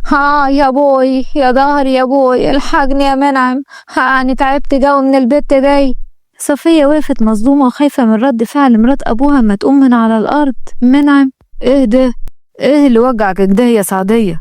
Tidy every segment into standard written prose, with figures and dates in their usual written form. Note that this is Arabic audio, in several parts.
ها يا بوي، يا ظهري يا بوي، الحقني يا منعم. أنا تعبت جو من البت دي. صفية وقفت مصدومة وخايفة من رد فعل مرات أبوها ما تقوم من على الأرض. منعم، ايه ده؟ ايه اللي وجعك كده يا سعدية؟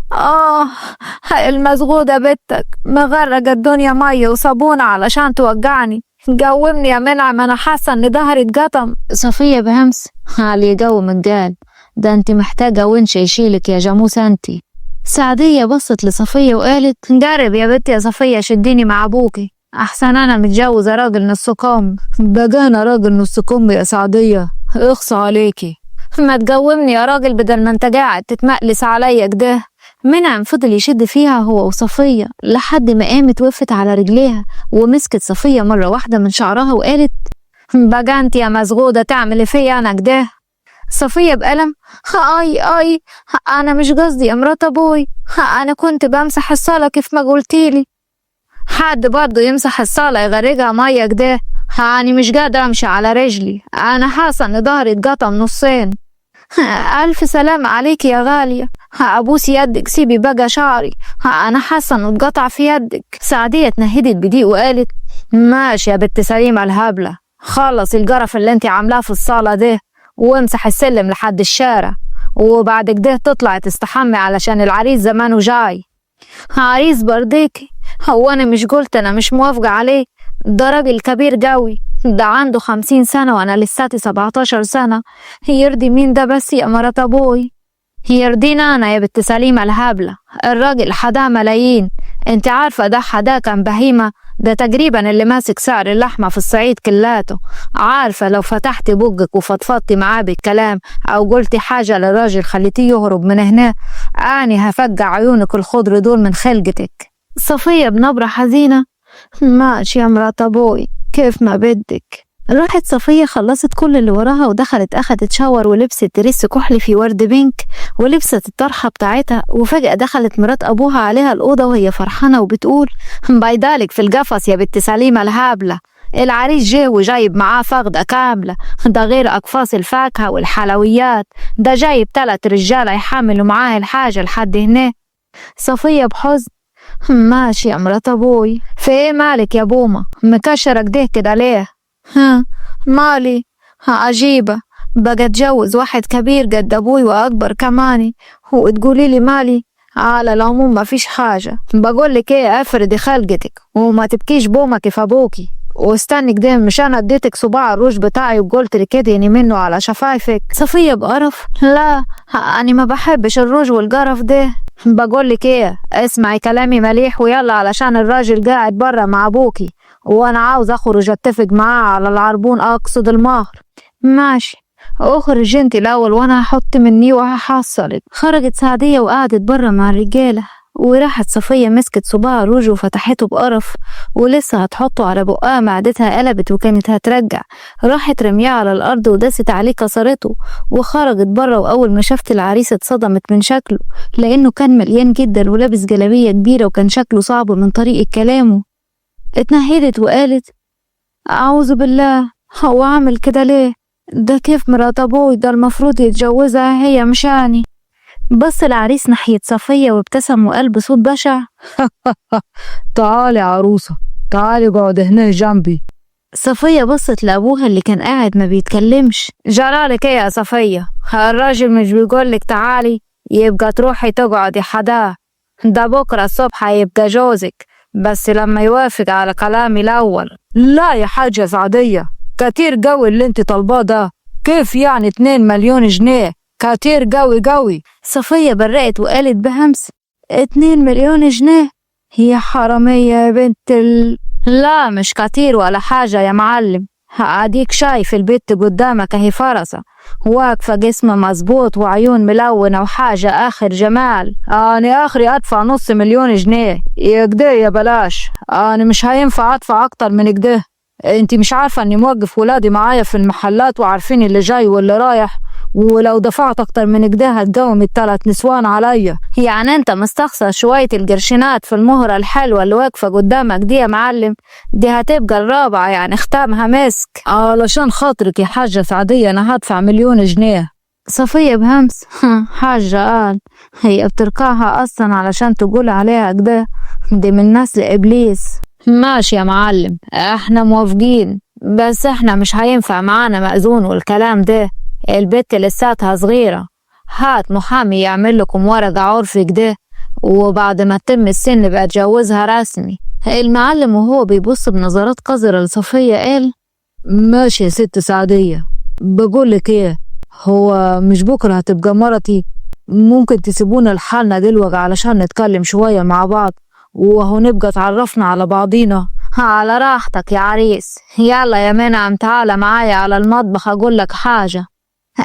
المزغودة بنتك مغرقة الدنيا مية وصابونة علشان توجعني. جومني يا منعم، أنا حاسة إن ظهري اتقطم. صفية بهمس، علي جو مجال، ده انت محتاجة ونش يشيلك يا جاموسة انتي. سعدية بصت لصفية وقالت: جرب يا بنتي يا صفية، شديني مع أبوكي، أحسن أنا متجوزة راجل نص كم. بقانا راجل نص كم يا سعدية، اخصى عليكي. ما تقومني يا راجل بدل ما انت قاعد تتمقلس عليا كده. منعم فضل يشد فيها هو وصفية لحد ما قامت وقفت على رجليها ومسكت صفية مرة واحدة من شعرها وقالت: بقى انت يا مزغودة تعملي فيا أنا كده؟ صفية بألم: اي انا مش قصدي يا مرات ابوي، انا كنت بمسح الصالة كيف ما قلتيلي. حد برضه يمسح الصالة يغرقها مية كده؟ أنا مش قادرة امشي على رجلي، انا حاسة ان ظهري اتقطم نصين. الف سلام عليكي يا غالية، ابوسي يدك، سيبي بقى شعري، انا حاسة انه اتقطع في يدك. سعدية اتنهدت بضيق وقالت: ماشي يا بنت سليمة الهبلة، خلص القرف اللي انت عاملاه في الصالة ده وامسح السلم لحد الشارع، وبعد كده تطلع تستحمي علشان العريس زمانه جاي. عريس برديكي؟ هو انا مش قلت انا مش موافقة عليه؟ ده راجل كبير قوي، ده عنده 50 سنة وانا لساتي 17 سنة. يرضي مين ده بس يا مرات ابوي؟ يرضينا انا يا بنت سليمة الهبلة، الراجل حدا ملايين، انت عارفة ده حدا كان بهيمة، ده تقريبا اللي ماسك سعر اللحمة في الصعيد كلاته. عارفة لو فتحتي بقك وفضفضتي معاه بالكلام او قلتي حاجة للراجل خليتيه يهرب من هنا، اني هفجع عيونك الخضر دول من خلقتك. صفية بنبرة حزينة: ماشي يا مرات ابوي، كيف ما بدك. راحت صفية خلصت كل اللي وراها ودخلت أخدت شاور ولبست دريس كحلي في ورد بينك ولبست الطرحة بتاعتها، وفجأة دخلت مرات أبوها عليها الأوضة وهي فرحانة وبتقول: بيدالك في القفص يا بنت سليمة الهابلة، العريس جه وجايب معاه فخدة كاملة، ده غير أقفاص الفاكهة والحلويات، ده جايب 3 رجالة يحملوا معاه الحاجة لحد هنا. صفية بحزن: ماشي يا مرات أبوي. في إيه مالك يا بومة مكشرة كده ليه؟ مالي، عجيبة، بقى اتجوز واحد كبير قد ابوي واكبر كماني وتقولي لي مالي؟ على العموم ما فيش حاجة، بقول لك ايه، افردي خلقتك وما تبكيش بومة كيف ابوكي، واستني كده، مش انا اديتك صباع الروج بتاعي وقلت لك ادهني منه على شفايفك؟ صفية بقرف: لا، انا ما بحبش الروج والقرف ده. بقول لك ايه، اسمعي كلامي مليح ويلا علشان الراجل قاعد برا مع ابوكي وانا عاوز اخرج اتفق معاه على العربون، اقصد المهر. ماشي، اخرج انت الاول وانا هحط مني وهحصلك. خرجت سعدية وقعدت برا مع الرجالة، وراحت صفية مسكت صباع روج وفتحته بقرف ولسه هتحطه على بقها معدتها قلبت وكانت هترجع، راحت رمياه على الارض ودست عليه كسرته وخرجت برا. واول ما شافت العريس اتصدمت من شكله لانه كان مليان جدا ولابس جلابية كبيرة وكان شكله صعب من طريقة كلامه. اتنهدت وقالت: أعوذ بالله، هو عامل كده ليه؟ ده كيف مرات أبوي؟ ده المفروض يتجوزها هي مشاني. بص العريس ناحية صفية وابتسم وقال بصوت بشع: تعالي عروسة، تعالي اقعد هنا جنبي. صفية بصت لأبوها اللي كان قاعد ما بيتكلمش: جرالك ايه يا صفية؟ الراجل مش بيقولك تعالي؟ يبقى تروحي تقعدي حداه، ده بكرة الصبح هيبقى جوزك، بس لما يوافق على كلامي الأول. لا يا حاجة سعدية، كتير قوي اللي انت طالباه ده، كيف يعني 2 مليون جنيه؟ كتير قوي. صفية برقت وقالت بهمس: 2 مليون جنيه؟ هي حرامية يا بنت لا مش كتير ولا حاجة يا معلم، اديك شايف البت قدامك اهي فرسة واقفة، جسم مظبوط وعيون ملونة وحاجة اخر جمال، انا اخري ادفع نص مليون جنيه. يكده يا بلاش، انا مش هينفع ادفع اكتر من كده، انت مش عارفة اني موقف ولادي معايا في المحلات وعارفين اللي جاي واللي رايح، ولو دفعت اكتر من كده هتقوم ال3 نسوان عليا. يعني انت مستخسر شوية القرشينات في المهرة الحلوة اللي واقفة قدامك دي يا معلم؟ دي هتبقى الرابعة يعني ختامها مسك. علشان خاطرك يا حاجة سعدية انا هدفع 1 مليون جنيه، صفية بهمس حاجة قال هي بتركعها أصلا علشان تقول عليها كده، دي من نسل إبليس. ماشي يا معلم، احنا موافقين، بس احنا مش هينفع معانا مأذون والكلام ده، البت لساتها صغيرة. هات محامي يعمل لكم ورقة عرف كده، وبعد ما تتم السن بقى تجوزها رسمي. المعلم وهو بيبص بنظرات قذرة لصفية قال ماشي يا ست سعدية، بقولك ايه، هو مش بكرة هتبقى مرتي؟ ممكن تسيبونا لحالنا دلوقتي علشان نتكلم شوية مع بعض، وهو نبقى تعرفنا على بعضينا. على راحتك يا عريس، يلا يا منعم تعالى معايا على المطبخ أقولك حاجة.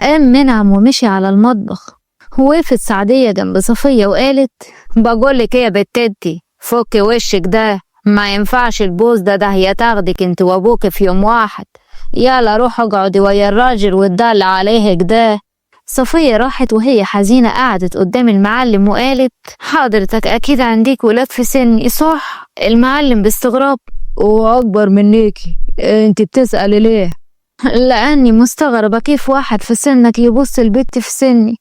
قام منعم ومشي على المطبخ. وقفت سعدية جنب صفية وقالت بقولك ايه يا بتتي، فكي وشك ده، ما ينفعش البوز ده هي تاخدك انت وابوك في يوم واحد. يلا روح اقعدي ويا الراجل واتدلع عليه كده. صفية راحت وهي حزينة، قعدت قدام المعلم وقالت حضرتك أكيد عندك ولاد في سني صح؟ المعلم باستغراب وأكبر منيكي، انت بتسألي ليه؟ لأني مستغربة كيف واحد في سنك يبص البت في سني،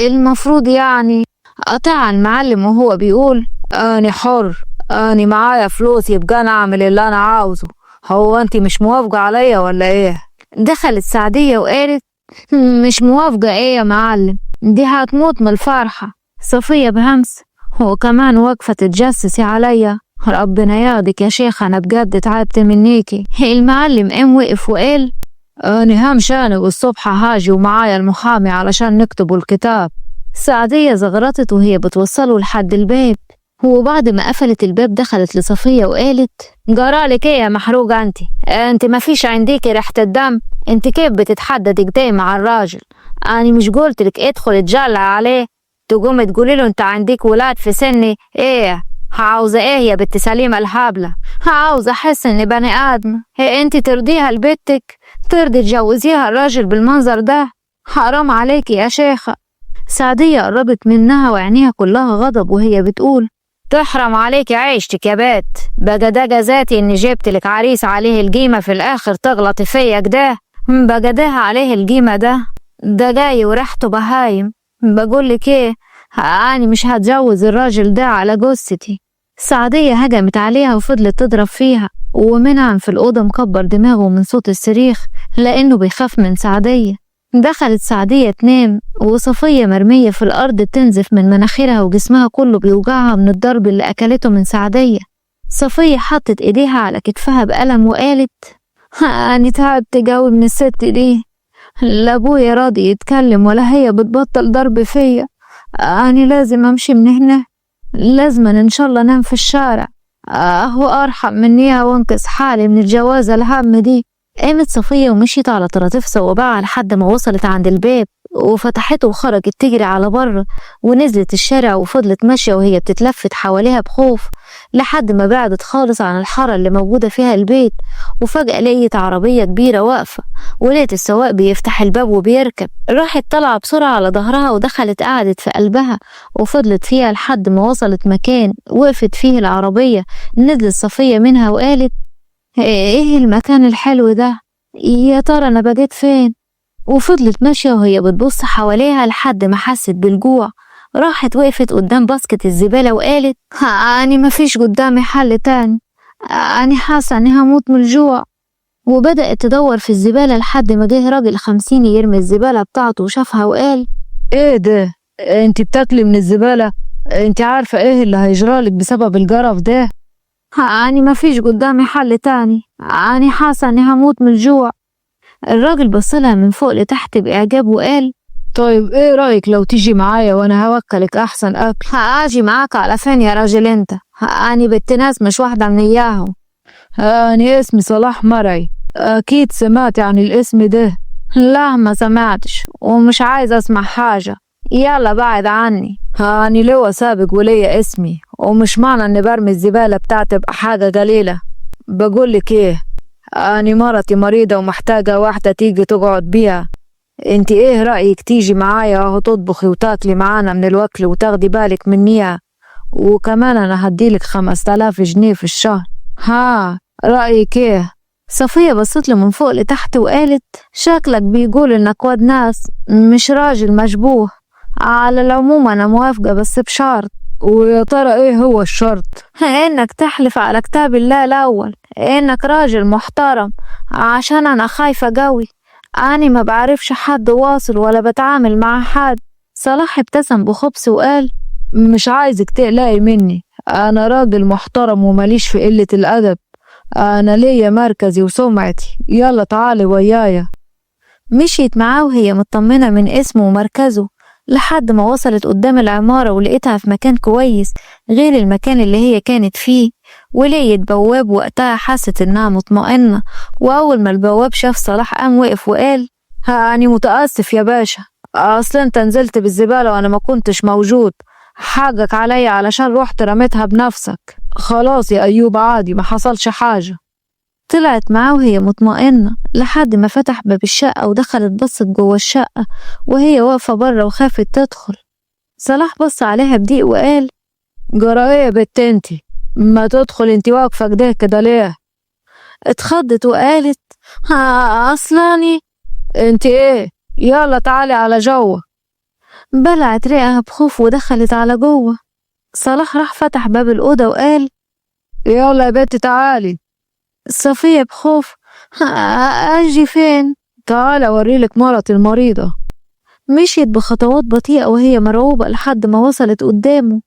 المفروض يعني. قطع المعلم وهو بيقول أنا حر، أنا معايا فلوس يبقى أنا أعمل اللي أنا عاوزه، هو أنت مش موافقة عليا ولا إيه؟ دخلت سعدية وقالت مش موافقة إيه يا معلم، دي هتموت من الفرحة. صفية بهمس هو كمان واقفة تتجسسي عليا، ربنا ياخدك يا شيخ، أنا بجد تعبت منيكي. المعلم قام وقف وقال أنا همشي أنا والصبح هاجي ومعايا المحامي علشان نكتبوا الكتاب. سعدية زغرطت وهي بتوصله لحد الباب، وبعد ما قفلت الباب دخلت لصفية وقالت جرالك ايه يا محروقة انت ما فيش عنديكي ريحة الدم، انت كيف بتتحددي كده مع الراجل؟ أنا مش قلتلك ادخل اتجلى عليه تقوم تقولي له انت عندك ولاد في سني؟ ايه عاوزة ايه يا بنت سليمة الهابلة؟ عاوزة احس اني بني ادم، هي انت ترضيها لبنتك؟ ترضي تجوزيها الراجل بالمنظر ده؟ حرام عليكي يا شيخة. سعدية قربت منها وعينيها كلها غضب وهي بتقول تحرم عليكي عيشتك يا بات، بقى ده جزاتي اني جبتلك عريس عليه القيمة في الاخر تغلطي فيا كده؟ بقى ده عليه القيمة ده جاي وريحته بهايم. بقولك ايه، أنا مش هتجوز الراجل ده على جثتي. سعدية هجمت عليها وفضلت تضرب فيها، ومنعم في الأوضة مكبر دماغه من صوت الصريخ لأنه بيخاف من سعدية. دخلت سعدية تنام وصفية مرمية في الأرض تنزف من مناخيرها وجسمها كله بيوجعها من الضرب اللي أكلته من سعدية. صفية حطت إيديها على كتفها بألم وقالت أنا تعبت جوي من الست دي، لا أبويا راضي يتكلم ولا هي بتبطل ضرب فيا، أنا لازم أمشي من هنا، لازم إن شاء الله أنام في الشارع، هو أرحم منيها وانقذ حالي من الجوازة الهم دي. قامت صفية ومشيت على طراطيف صوابعها لحد ما وصلت عند الباب وفتحته وخرجت تجري على بره ونزلت الشارع وفضلت ماشية وهي بتتلفت حواليها بخوف لحد ما بعدت خالص عن الحارة اللي موجودة فيها البيت. وفجأة لقيت عربية كبيرة واقفة ولقيت السواق بيفتح الباب وبيركب. راحت طالعة بسرعة على ظهرها ودخلت قعدت في قلبها وفضلت فيها لحد ما وصلت مكان وقفت فيه العربية. نزلت صفية منها وقالت ايه المكان الحلو ده، يا ترى انا بقيت فين؟ وفضلت ماشية وهي بتبص حواليها لحد ما حست بالجوع. راحت وقفت قدام باسكت الزبالة وقالت أنا مفيش قدامي حل تاني، أنا حاسة أني هموت من الجوع. وبدأت تدور في الزبالة لحد ما جه راجل 50 يرمي الزبالة بتاعته وشافها وقال ايه ده، انت بتاكلي من الزبالة؟ انت عارفة ايه اللي هيجرالك بسبب الجرف ده؟ أنا مفيش قدامي حل تاني، أنا حاسة أني هموت من الجوع. الراجل بصلها من فوق لتحت بإعجاب وقال طيب ايه رأيك لو تيجي معايا وانا هوكلك احسن اكل؟ هاجي معاك على فين يا راجل انت؟ أنا بنت ناس مش واحدة من اياهم. أنا اسمي صلاح مرعي، اكيد سمعت عن الاسم ده. لا ما سمعتش ومش عايزة اسمع حاجة، يلا بعد عني. أنا لواء سابق وليا اسمي، ومش معنى اني برمي الزبالة بتاعتي بقى حاجة قليلة. بقولك ايه، أنا مرتي مريضة ومحتاجة واحدة تيجي تقعد بيها، انت ايه رأيك تيجي معايا وتطبخي وتاكلي معانا من الوكل وتاخدي بالك منيها، وكمان انا هديلك 5000 جنيه في الشهر. ها رأيك ايه؟ صفية بصت له من فوق لتحت وقالت: شكلك بيقول انك واد ناس، مش راجل مشبوه. على العموم انا موافقة بس بشرط. ويا ترى ايه هو الشرط؟ انك تحلف على كتاب الله الاول انك راجل محترم، عشان انا خايفة قوي. اني ما بعرفش حد واصل ولا بتعامل مع حد. صلاح ابتسم بخبث وقال: مش عايزك تقلقي مني، انا راجل محترم ومليش في قلة الادب. انا ليا مركزي وسمعتي، يلا تعالي ويايا. مشيت معاه وهي مطمنة من اسمه ومركزه لحد ما وصلت قدام العمارة ولقيتها في مكان كويس غير المكان اللي هي كانت فيه. ولقيت بواب وقتها حست انها مطمئنة. واول ما البواب شاف صلاح قام وقف وقال: أنا متأسف يا باشا، اصل انت نزلت بالزبالة وانا ما كنتش موجود. حقك عليا علشان رحت رميتها بنفسك. خلاص يا ايوب عادي، ما حصلش حاجة. طلعت معاه وهي مطمئنة لحد ما فتح باب الشقة ودخلت بصت جوه الشقة وهي واقفة بره وخافت تدخل. صلاح بص عليها بضيق وقال: جرى ايه يا بت انتي؟ ما تدخل انتي واقفة كده ليه؟ اتخضت وقالت: اصلاني. انتي ايه؟ يلا تعالي على جوه. بلعت ريقها بخوف ودخلت على جوه. صلاح راح فتح باب الأوضة وقال: يلا يا بت تعالي. صفية بخوف: أجي فين؟ تعالى أوريلك مرتي المريضة. مشيت بخطوات بطيئة وهي مرعوبة لحد ما وصلت قدامه.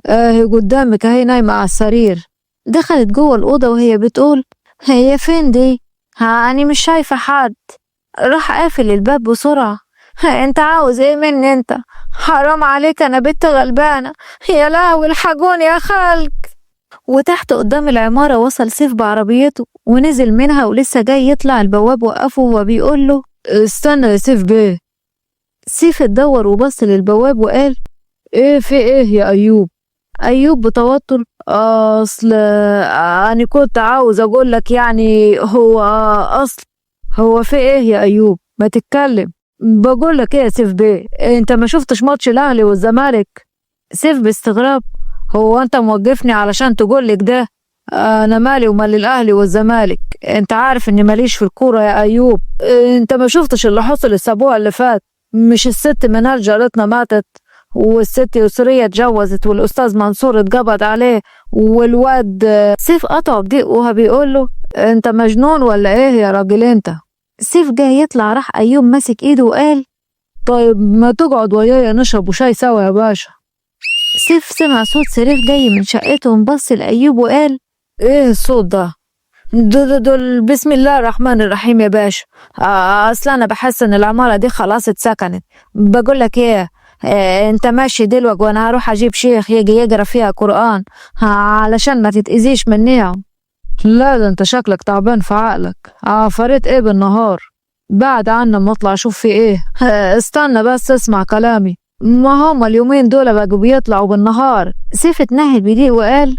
اهي قدامك اهي نايمة على السرير. دخلت جوه الأوضة وهي بتقول: هي فين دي؟ أنا مش شايفة حد. راح قافل الباب بسرعة. انت عاوز ايه مني انت؟ حرام عليك، انا بنت غلبانة. يا لهوي الحقوني يا خالق. وتحت قدام العمارة وصل سيف بعربيته ونزل منها ولسه جاي يطلع البواب وقفه وهو بيقول له: استنى يا سيف بيه. سيف اتدور وبص للبواب وقال: ايه في ايه يا ايوب؟ ايوب بتوتر: اصل انا كنت عاوز اقول لك يعني هو في ايه يا ايوب؟ ما تتكلم. بقول لك ايه يا سيف بيه، انت ما شفتش ماتش الاهلي والزمالك؟ سيف باستغراب: هو انت موقفني علشان تقولك ده؟ انا مالي ومال الاهلي والزمالك، انت عارف اني ماليش في الكوره يا ايوب. انت ما شفتش اللي حصل الاسبوع اللي فات؟ مش الست منال جارتنا ماتت، والست يسرية اتجوزت، والاستاذ منصور اتقبض عليه، والواد. سيف قطعه بضيق وهو بيقول له: انت مجنون ولا ايه يا راجل انت؟ سيف جاي يطلع راح ايوب ماسك ايده وقال: طيب ما تقعد ويايا نشرب شاي سوا يا باشا. سيف سمع صوت صريخ جاي من شقته ومبص لأيوب وقال: ايه الصوت ده؟ دول بسم الله الرحمن الرحيم يا باشا. اصل انا بحس ان العمارة دي خلاص اتسكنت. بقول لك ايه، انت ماشي دلوقتي وانا هروح اجيب شيخ يجي يقرا فيها قرآن علشان ما تتأذيش منيهم. لا ده انت شكلك تعبان في عقلك. عفريت ايه بالنهار؟ بعد عنا ما اطلع اشوف في ايه. استنى بس اسمع كلامي، ما هم اليومين دول بقوا بيطلعوا بالنهار. سيف اتنهد بضيق وقال: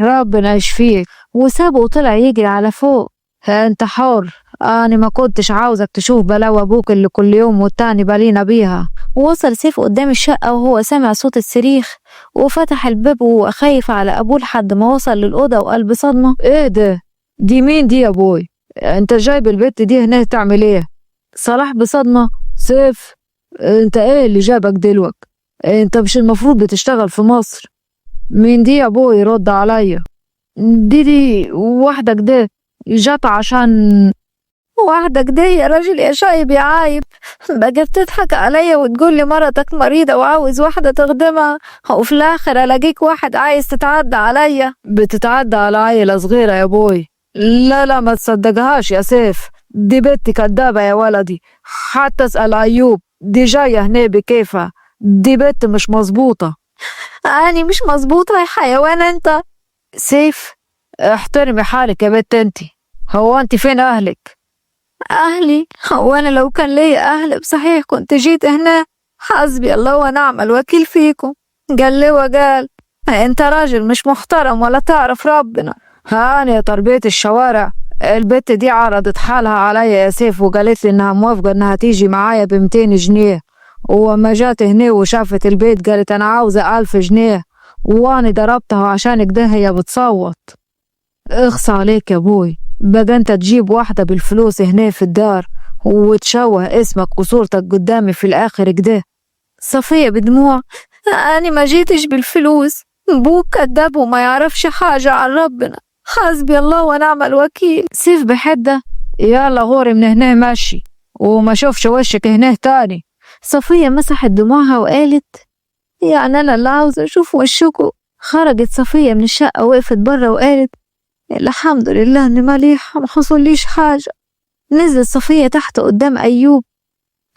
ربنا يشفيك. وسابه وطلع يجري على فوق. انت حر، انا ما كنتش عاوزك تشوف بلاوي ابوك اللي كل يوم والتاني بالينا بيها. وصل سيف قدام الشقة وهو سامع صوت الصريخ وفتح الباب وهو خايف على ابوه لحد ما وصل للأوضة وقال بصدمة: ايه ده؟ دي مين دي يا ابوي؟ انت جايب البت دي هنا تعمل ايه؟ صلاح بصدمة: سيف، انت ايه اللي جابك دلوقتي؟ انت مش المفروض بتشتغل في مصر؟ مين دي يا ابوي؟ رد عليا. دي واحدة كده جات عشان. واحدة كده يا راجل يا شايب يا عايب، بقى بتضحك عليا وتقول لي مرتك مريضة وعاوز واحدة تخدمها، وفي الآخر ألاقيك واحد عايز تتعدى عليا. بتتعدى على عيلة صغيرة يا بوي؟ لا ما تصدقهاش يا سيف، دي بنتي كدابة يا ولدي. حتى اسأل أيوب، دي جاية هنا بكيفها، دي بنت مش مظبوطة. أنا مش مظبوطة يا حيوان أنت. سيف، احترمي حالك يا بنت انتي. هو انت فين أهلك؟ أهلي؟ هو أنا لو كان لي أهل بصحيح كنت جيت هنا. حسبي الله ونعم الوكيل فيكم. قال لي وقال انت راجل مش محترم ولا تعرف ربنا. هاني يا تربية الشوارع، البت دي عرضت حالها عليا يا سيف وقالت لي انها موافقة انها تيجي معايا ب200 جنيه، وما جات هنا وشافت البيت قالت انا عاوزة 1000 جنيه، واني ضربتها عشان كده هي بتصوت. اخص عليك يا ابوي، بقى انت تجيب واحدة بالفلوس هنا في الدار وتشوه اسمك وصورتك قدامي في الآخر كده. صفية بدموع: أنا ما جيتش بالفلوس، بوك كداب وما يعرفش حاجة عن ربنا، حسبي الله ونعم الوكيل. سيف بحدة: يلا غوري من هنا ماشي وما شوفش وشك هنا تاني. صفية مسحت دموعها وقالت: يعني أنا اللي عاوزة أشوف وشكو. خرجت صفية من الشقة وقفت برا وقالت: الحمد لله إني مليحة ما حصليش حاجة. نزلت صفية تحت قدام أيوب.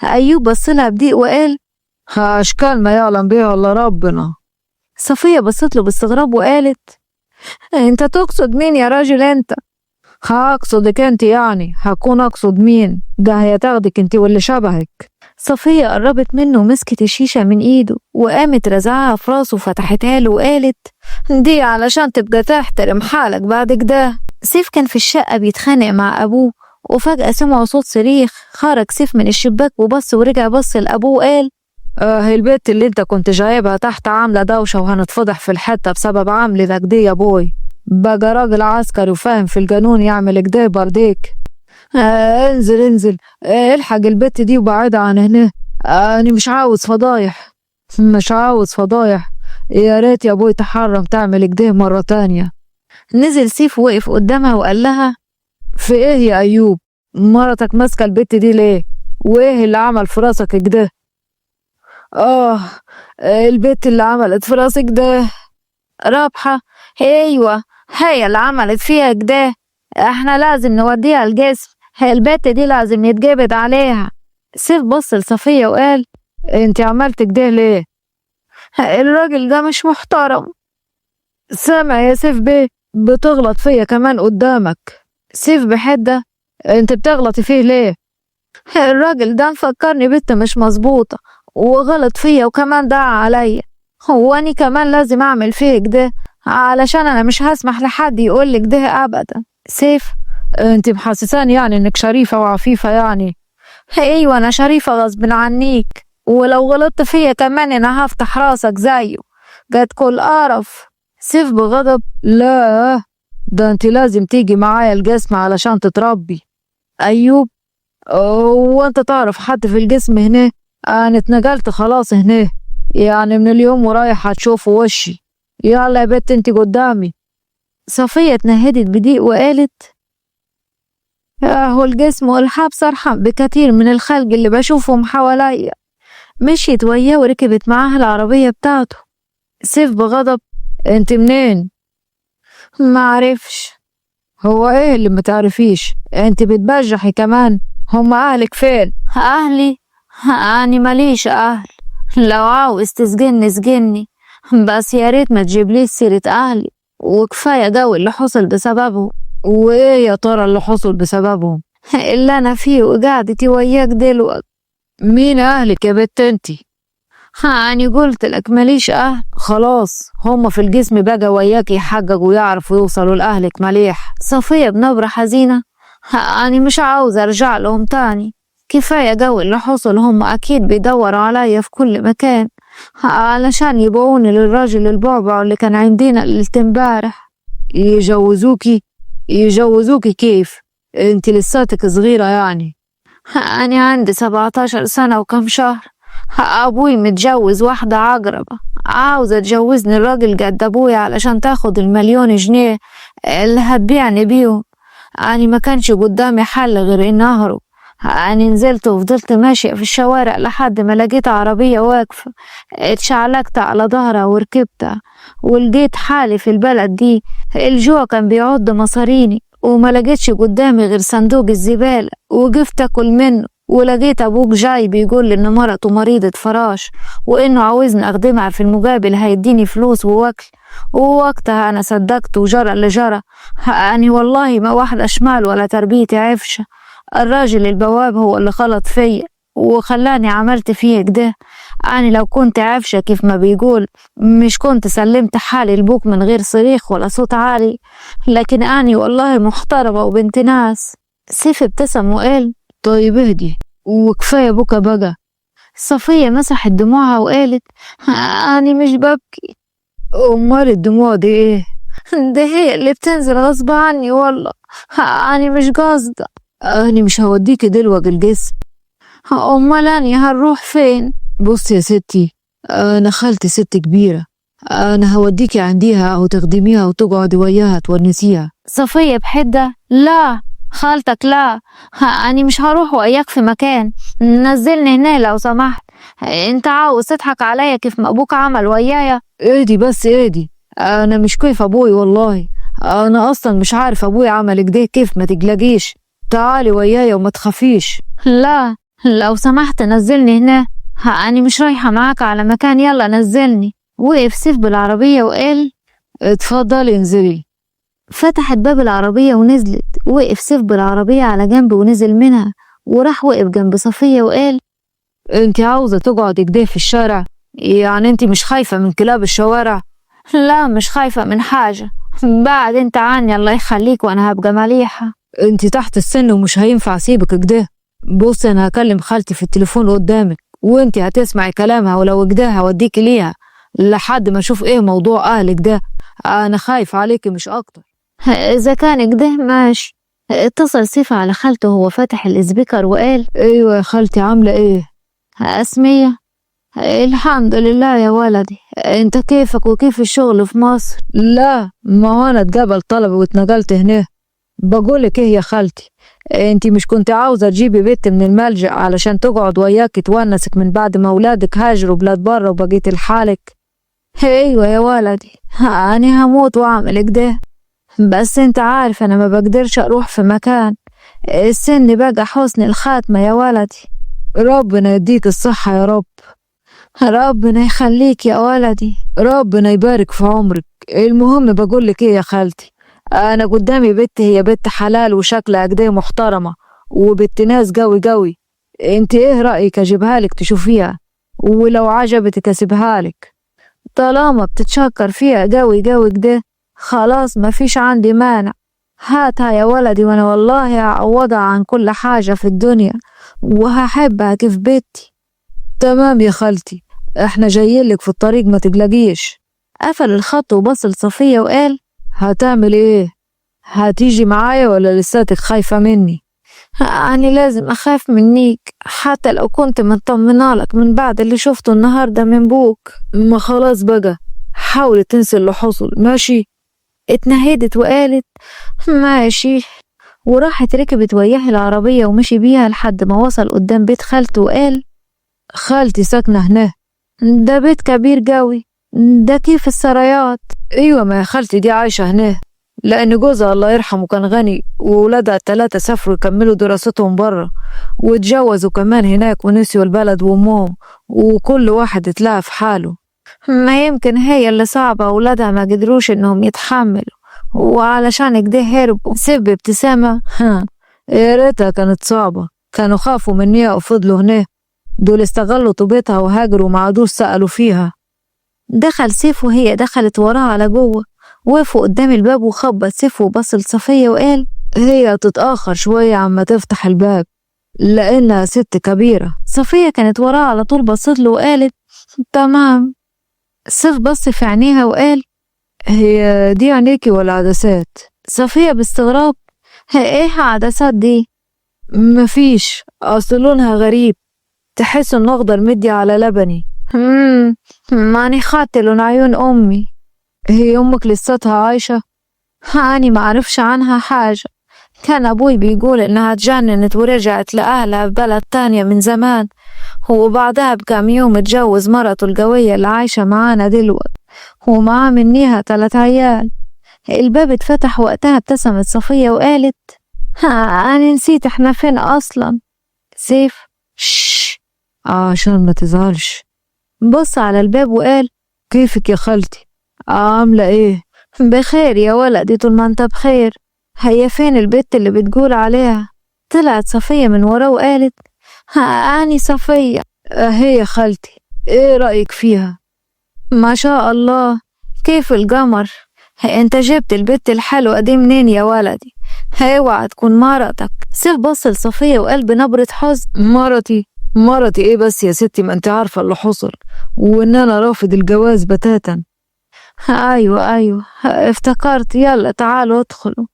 أيوب بصلها بضيق وقال: ها أشكال ما يعلم بيها إلا ربنا. صفية بصت له باستغراب وقالت: انت تقصد مين يا راجل انت؟ هقصدك انت، يعني هكون اقصد مين؟ ده هي تاخدك انت واللي شبهك. صفية قربت منه ومسكت الشيشة من ايده وقامت رزعها في راسه وفتحتها له وقالت: دي علشان تبقى تحترم حالك بعد كده. سيف كان في الشقة بيتخانق مع ابوه وفجأة سمعوا صوت صريخ. خرج سيف من الشباك وبص ورجع بص لابوه وقال: هي البت اللي انت كنت جايبها تحت عاملة دوشة وهنتفضح في الحتة بسبب عاملتك دي يا بوي. بقى راجل عسكري وفاهم في القانون يعمل كده برديك. انزل انزل، الحق البت دي وبعدها عن هنا. انا مش عاوز فضايح، مش عاوز فضايح. يا ريت يا بوي تحرم تعمل كده مرة تانية. نزل سيف وقف قدامها وقال لها: في ايه يا ايوب؟ مرتك ماسكة البت دي ليه؟ وايه اللي عمل في راسك كده؟ البت اللي عملت في راسك ده رابحة. ايوه هي اللي عملت فيها كده، احنا لازم نوديها الجسم، هي البت دي لازم يتقبض عليها. سيف بص لصفية وقال: انت عملت كده ليه؟ الراجل ده مش محترم. سامع يا سيف بيه، بتغلط فيا كمان قدامك. سيف بحدة: انت بتغلطي فيه ليه؟ الراجل ده مفكرني بنت مش مظبوطة وغلط فيا وكمان دعا عليا، هو أنا كمان لازم أعمل فيه كده علشان أنا مش هسمح لحد يقولك ده أبدا. سيف: أنت محسساني يعني إنك شريفة وعفيفة يعني؟ أيوة أنا شريفة غصب عنيك، ولو غلطت فيا كمان أنا هفتح راسك زيه، قد كل قرف. سيف بغضب: لا، ده أنت لازم تيجي معايا القسم علشان تتربي. أيوب: وانت تعرف حد في الجسم هنا؟ انا اتنقلت خلاص هنا، يعني من اليوم ورايح هتشوفوا وشي. يلا يا بت انت قدامي. صفية اتنهدت بضيق وقالت: هو الجسم والحبس ارحم بكتير من الخلق اللي بشوفهم حواليا. مشيت وياه وركبت معاه العربية بتاعته. سيف بغضب: انت منين؟ معرفش. هو ايه اللي متعرفيش؟ انت بتبجحي كمان. هم اهلك فين؟ اهلي؟ اني ماليش اهل، لو عاوز تسجني سجني، بس يا ريت ما تجيبليش سيرة اهلي، وكفاية جو اللي حصل بسببهم. وايه يا ترى اللي حصل بسببهم؟ اللي انا فيه وقعدتي وياك دلوقتي. مين اهلك يا بت انتي؟ اني قلت لك ماليش اهل. خلاص هم في الجسم بقى وياك يحققوا ويعرفوا يوصلوا لاهلك مليح. صفية بنبرة حزينة: أنا مش عاوزة أرجع لهم تاني، كفاية جو اللي حصل، هم أكيد بيدوروا عليا في كل مكان علشان يبيعوني للراجل البعبع اللي كان عندنا ليلة امبارح. يجوزوكي؟ يجوزوكي كيف؟ انت لساتك صغيرة يعني. أنا عندي 17 سنة وكم شهر، أبوي متجوز واحدة عقربة، عاوزة تجوزني الراجل قد أبوي علشان تاخد ال1,000,000 جنيه اللي هتبيعني بيهم. أنا ما كانش قدامي حل غير إني أهرب. أنا نزلت وفضلت ماشية في الشوارع لحد ما لقيت عربية واقفة، اتشعلقت على ظهرها وركبتها ولقيت حالي في البلد دي. الجوع كان بيعض مصاريني وما لقيتش قدامي غير صندوق الزبالة، وقفت أكل منه ولقيت أبوك جاي بيقول إن مرته مريضة فراش وإنه عاوزني أخدمها في المقابل هيديني فلوس ووكل. ووقتها أنا صدقت وجرى اللي جرى. أنا والله ما واحدة شمال ولا تربيتي عفشة، الراجل البواب هو اللي خلط فيا وخلاني عملت فيه كده. أنا لو كنت عفشة كيف ما بيقول مش كنت سلمت حالي لبوك من غير صريخ ولا صوت عالي، لكن أنا والله محترمة وبنت ناس. سيف ابتسم وقال: طيب اهدي وكفاية بكى بقى. صفية مسحت دموعها وقالت: أنا مش ببكي. أمال الدموع دي إيه؟ ده هي اللي بتنزل غصب عني والله. أنا مش قاصدة. أنا مش هوديكي دلوقتي الجسم. أمال أنا هنروح فين؟ بص يا ستي، أنا خالتي ست كبيرة، أنا هوديكي عنديها وتخدميها وتقعدي وياها تونسيها. صفية بحدة؟ لا خالتك لا، أنا مش هروح وياك في مكان، نزلني هنا لو سمحت. انت عاوز تضحك عليا كيف ما أبوك عمل ويايا؟ اهدي بس اهدي، أنا مش كيف أبوي والله، أنا أصلا مش عارف أبوي عمل كده كيف، ما تقلقيش، تعالي ويايا وما تخافيش. لا لو سمحت نزلني هنا، أنا مش رايحة معاك على مكان، يلا نزلني. وقف سيف بالعربية وقال اتفضلي انزلي. فتحت باب العربية ونزلت، وقف سيف بالعربية على جنب ونزل منها، وراح وقف جنب صفية وقال انت عاوزة تقعدي كده في الشارع؟ يعني انت مش خايفة من كلاب الشوارع؟ لا مش خايفة من حاجة، بعد انت عني الله يخليك وانا هبقى مليحة. انت تحت السن ومش هينفع اسيبك كده. بص انا هكلم خالتي في التليفون قدامك، وانت هتسمعي كلامها، ولو كده هوديكي ليها لحد ما اشوف ايه موضوع اهلك ده، انا خايف عليكي مش اكتر. اذا كان كده ماشي. اتصل سيف على خالته وهو فاتح السبيكر وقال ايوه يا خالتي، عاملة ايه؟ اسمية؟ الحمد لله يا ولدي، انت كيفك وكيف الشغل في مصر؟ لا ما هو انا اتقبل طلبي واتنقلت هنا. بقولك ايه يا خالتي، انت مش كنت عاوزة تجيبي بنت من الملجأ علشان تقعد وياك تونسك من بعد ما اولادك هاجروا بلاد بره وبقيت لحالك؟ ايوه يا ولدي، انا هموت واعمل كده، بس انت عارف انا ما بقدرش اروح في مكان، السن بقى حسن الخاتمة يا ولدي. ربنا يديك الصحة يا رب. ربنا يخليك يا ولدي. ربنا يبارك في عمرك. المهم بقولك ايه يا خالتي، انا قدامي بنت، هي بنت حلال وشكلها كده محترمة وبنت ناس قوي قوي، انت ايه رأيك اجيبها لك تشوفيها، ولو عجبتك اسيبها لك؟ طالما بتتشكر فيها قوي قوي كده خلاص ما فيش عندي مانع، هاتها يا ولدي، وانا والله هعوضها عن كل حاجة في الدنيا وهحبها كيف بيتي. تمام يا خالتي، احنا جايلك في الطريق ما تقلقيش. قفل الخط وبص لصفية وقال هتعمل ايه؟ هتيجي معايا ولا لساتك خايفة مني؟ أنا لازم أخاف منيك حتى لو كنت مطمنة لك من بعد اللي شفته النهاردة من بوك. ما خلاص بقى، حاولي تنسي اللي حصل ماشي؟ اتنهدت وقالت ماشي، وراحت ركبت وياه العربية ومشي بيها لحد ما وصل قدام بيت خالته وقال خالتي ساكنة هنا. ده بيت كبير قوي، ده كيف السرايات؟ ايوه ما يا خالتي دي عايشة هنا، لأن جوزها الله يرحمه كان غني وولادها التلاتة سافروا يكملوا دراستهم برا واتجوزوا كمان هناك ونسيوا البلد وأمهم، وكل واحد اتلاقى في حاله. ما يمكن هي اللي صعبة، ولادها ما قدروش إنهم يتحملوا وعلشان كده هربوا. سب ابتسامة يا ريتها كانت صعبة، كانوا خافوا منيها وفضلوا هنا، دول استغلوا طوبتها وهاجروا ما عادوش سألوا فيها. دخل سيف وهي دخلت وراه على جوه، وقفوا قدام الباب وخبط سيف وبص لصفية وقال هي تتأخر شوية عما تفتح الباب لأنها ست كبيرة. صفية كانت وراه على طول، بصت له وقالت تمام. سيف بص في عينيها وقال هي دي عينيكي ولا عدسات؟ صفية باستغراب ايه عدسات دي؟ مفيش، أصل لونها غريب، تحس إنه أخضر مدي على لبني. ماني خدت لون عيون أمي. هي أمك لساتها عايشة؟ أنا معرفش عنها حاجة، كان أبوي بيقول إنها اتجننت ورجعت لأهلها في بلد تانية من زمان، وبعدها بكام يوم اتجوز مرته القوية اللي عايشة معانا دلوقتي ومعاه منيها 3 عيال. الباب اتفتح وقتها ابتسمت صفية وقالت أنا نسيت احنا فين أصلا. سيف شش عشان ما تزعلش بص على الباب وقال كيفك يا خالتي، عاملة ايه؟ بخير يا ولدي طول ما انت بخير. هي فين البت اللي بتقول عليها؟ طلعت صفية من وراه وقالت أني صفية. هي يا خالتي، ايه رأيك فيها؟ ما شاء الله، كيف القمر. انت جبت البت الحلوة دي منين يا ولدي؟ اوعى تكون مرتك. سيف بص لصفية وقال بنبرة حزن مرتي ايه بس يا ستي، ما انت عارفة اللي حصل وان انا رافض الجواز بتاتا. أيوة افتكرت، يلا تعالوا ادخلوا.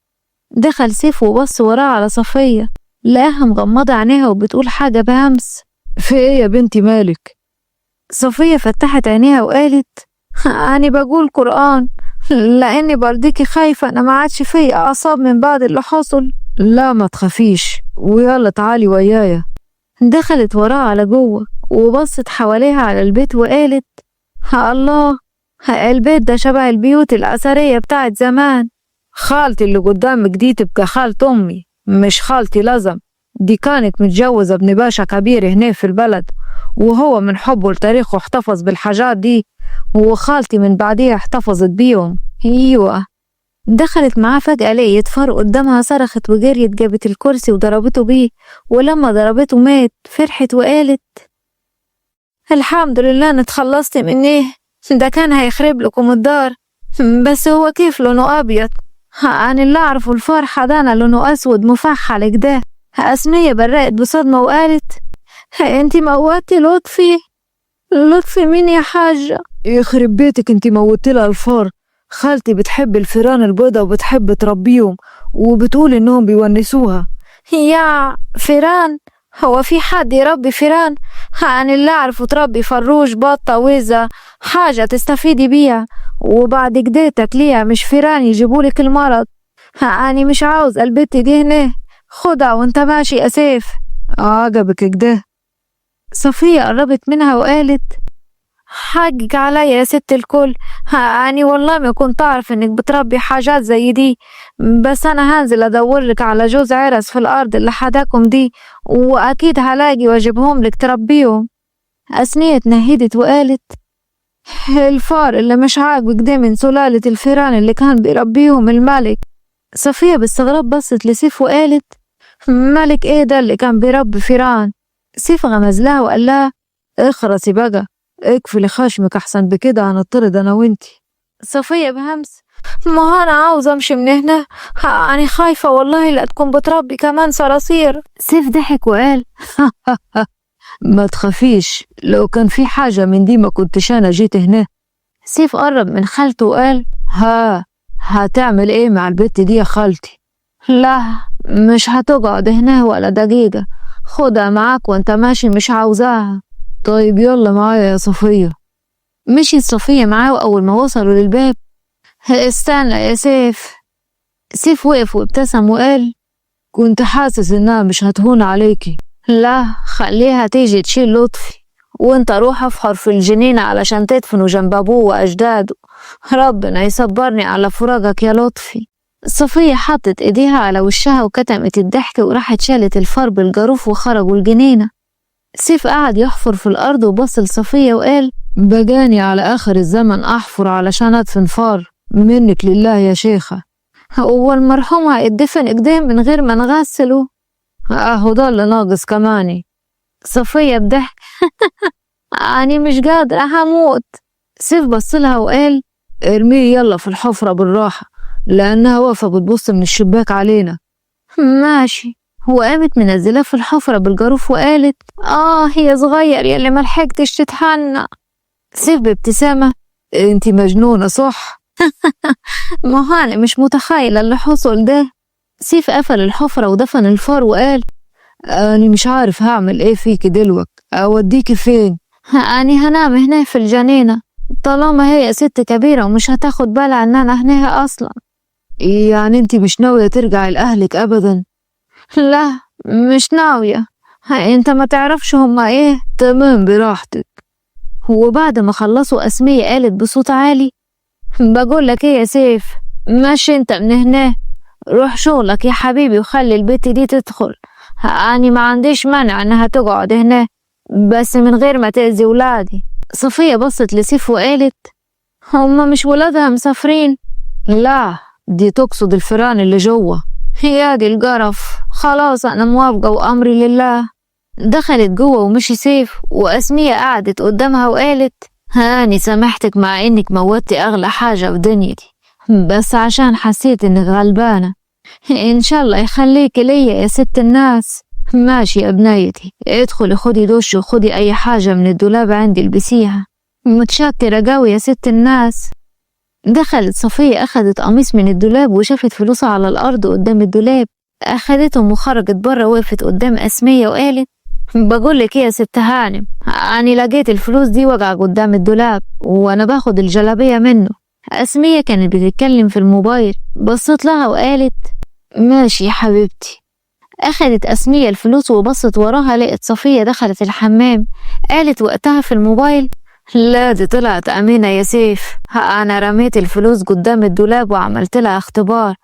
دخل سيف وبص وراه على صفية، لقاها مغمضة عينيها وبتقول حاجة بهمس. في ايه يا بنتي مالك؟ صفية فتحت عينيها وقالت أنا بقول قرآن لأني برضيكي خايفة أنا ما عادش فيا أعصاب من بعد اللي حصل. لا ما تخافيش، ويلا تعالي ويايا. دخلت وراه على جوه وبصت حواليها على البيت وقالت الله، البيت ده شبه البيوت الأثرية بتاعت زمان. خالتي اللي قدامك دي تبقى خالة أمي، مش خالتي لازم. دي كانت متجوزة ابن باشا كبير هنا في البلد، وهو من حبه لتاريخه احتفظ بالحاجات دي، وخالتي من بعديها احتفظت بيهم. ايوه. دخلت معاه فجأة لقيت فار قدامها، صرخت وجريت جابت الكرسي وضربته بيه، ولما ضربته مات. فرحت وقالت الحمد لله أنا اتخلصت منيه، ده كان هيخرب لكم الدار، بس هو كيف لونه أبيض؟ أنا اللي أعرفه الفار ده أنا لونه أسود مفحل كده. أسمية برقت بصدمة وقالت انتي موتي لطفي؟ لطفي مين يا حاجة؟ يخرب بيتك، انتي موتي لها الفار. خالتي بتحب الفيران البيضة وبتحب تربيهم، وبتقول انهم بيونسوها. يا فيران؟ هو في حد يربي فيران؟ أنا اللي أعرفه تربي فروش بطة وزة، حاجة تستفيدي بيها، وبعد كده تاكليها، مش فيران يجيبولك المرض. أنا مش عاوز البت دي هنا، خدها وانت ماشي يا سيف. عجبك كده؟ صفية قربت منها وقالت حقك عليا يا ست الكل، أنا والله ما كنت أعرف إنك بتربي حاجات زي دي، بس أنا هنزل أدورلك على جوز عرس في الأرض اللي حداكم دي، وأكيد هلاقي واجيبهم لك تربيهم. أسنية اتنهدت وقالت الفار اللي مش عاجبك ده من سلالة الفيران اللي كان بيربيهم الملك. صفية باستغراب بصت لسيف وقالت ملك ايه ده اللي كان بيربي فيران؟ سيف غمز لها وقال لها اخرسي بقى، اقفلي خشمك احسن بكده هنطرد انا وانتي. صفية بهمس ما انا عاوزة امشي من هنا، انا خايفة والله لا تكون بتربي كمان صراصير. سيف ضحك وقال ما تخافيش، لو كان في حاجة من دي ما كنتش انا جيت هنا. سيف قرب من خالته وقال هتعمل ايه مع البت دي يا خالتي؟ لا مش هتقعد هنا ولا دقيقة، خدها معاك وانت ماشي، مش عاوزاها. طيب يلا معايا يا صفية. مشيت صفية معاه، وأول ما وصلوا للباب استنى يا سيف. سيف وقف وابتسم وقال كنت حاسس انها مش هتهون عليكي. لا خليها تيجي تشيل لطفي، وانت روح افحر في الجنينة علشان تدفنوا جنب ابوه واجداده، ربنا يصبرني على فراقك يا لطفي. صفية حطت ايديها على وشها وكتمت الضحك، وراحت شالت الفار بالجاروف وخرجوا الجنينة. سيف قعد يحفر في الأرض وبص لصفية وقال بجاني على آخر الزمن أحفر علشان أدفن فار، منك لله يا شيخة. هو المرحوم هيدفن كده من غير ما نغسله؟ أهو ده اللي ناقص كماني. صفية بضحك أنا مش قادرة هموت. سيف بصلها وقال ارميه يلا في الحفرة بالراحة، لأنها واقفة بتبص من الشباك علينا. ماشي. وقامت منزلاه في الحفرة بالجاروف وقالت يا صغير يلي ملحقتش تتهنى. سيف بابتسامة انتي مجنونة صح؟ ما أنا مش متخيلة اللي حصل ده. سيف قفل الحفرة ودفن الفار وقال أنا مش عارف هعمل ايه فيكي دلوك، أوديكي فين؟ أنا هنام هنا في الجنينة، طالما هي ست كبيرة ومش هتاخد بالها ان انا هناها اصلا. يعني انتي مش ناوية ترجعي لأهلك أبدا؟ لا مش ناوية. انت ما تعرفش هما ايه. تمام براحتك. وبعد ما خلصوا أسمية قالت بصوت عالي بقول لك ايه يا سيف، ماشي انت من هنا، روح شغلك يا حبيبي وخلي البت دي تدخل، أنا ما عنديش مانع انها تقعد هنا بس من غير ما تأذي ولادي. صفية بصت لسيف وقالت هما مش ولادها مسافرين؟ لا دي تقصد الفيران اللي جوه. يا دي القرف، خلاص أنا موافقة وأمري لله. دخلت جوه ومشي سيف، وأسمية قعدت قدامها وقالت هاني سامحتك مع إنك موتي أغلى حاجة في دنيتي، بس عشان حسيت إنك غلبانة. إن شاء الله يخليك ليا يا ست الناس. ماشي يا بنيتي، ادخلي خدي دش وخدي أي حاجة من الدولاب عندي البسيها. متشكرة قوي يا ست الناس. دخلت صفية أخدت قميص من الدولاب وشافت فلوسها على الأرض قدام الدولاب. أخدتهم وخرجت بره، وقفت قدام أسمية وقالت: بقولك ايه يا ست هانم، أنا لقيت الفلوس دي وقع قدام الدولاب وأنا باخد الجلابية منه. أسمية كانت بتتكلم في الموبايل، بصت لها وقالت: ماشي يا حبيبتي. أخدت أسمية الفلوس وبصت وراها، لقت صفية دخلت الحمام. قالت وقتها في الموبايل: لا دي طلعت أمينة يا سيف، أنا رميت الفلوس قدام الدولاب وعملت لها اختبار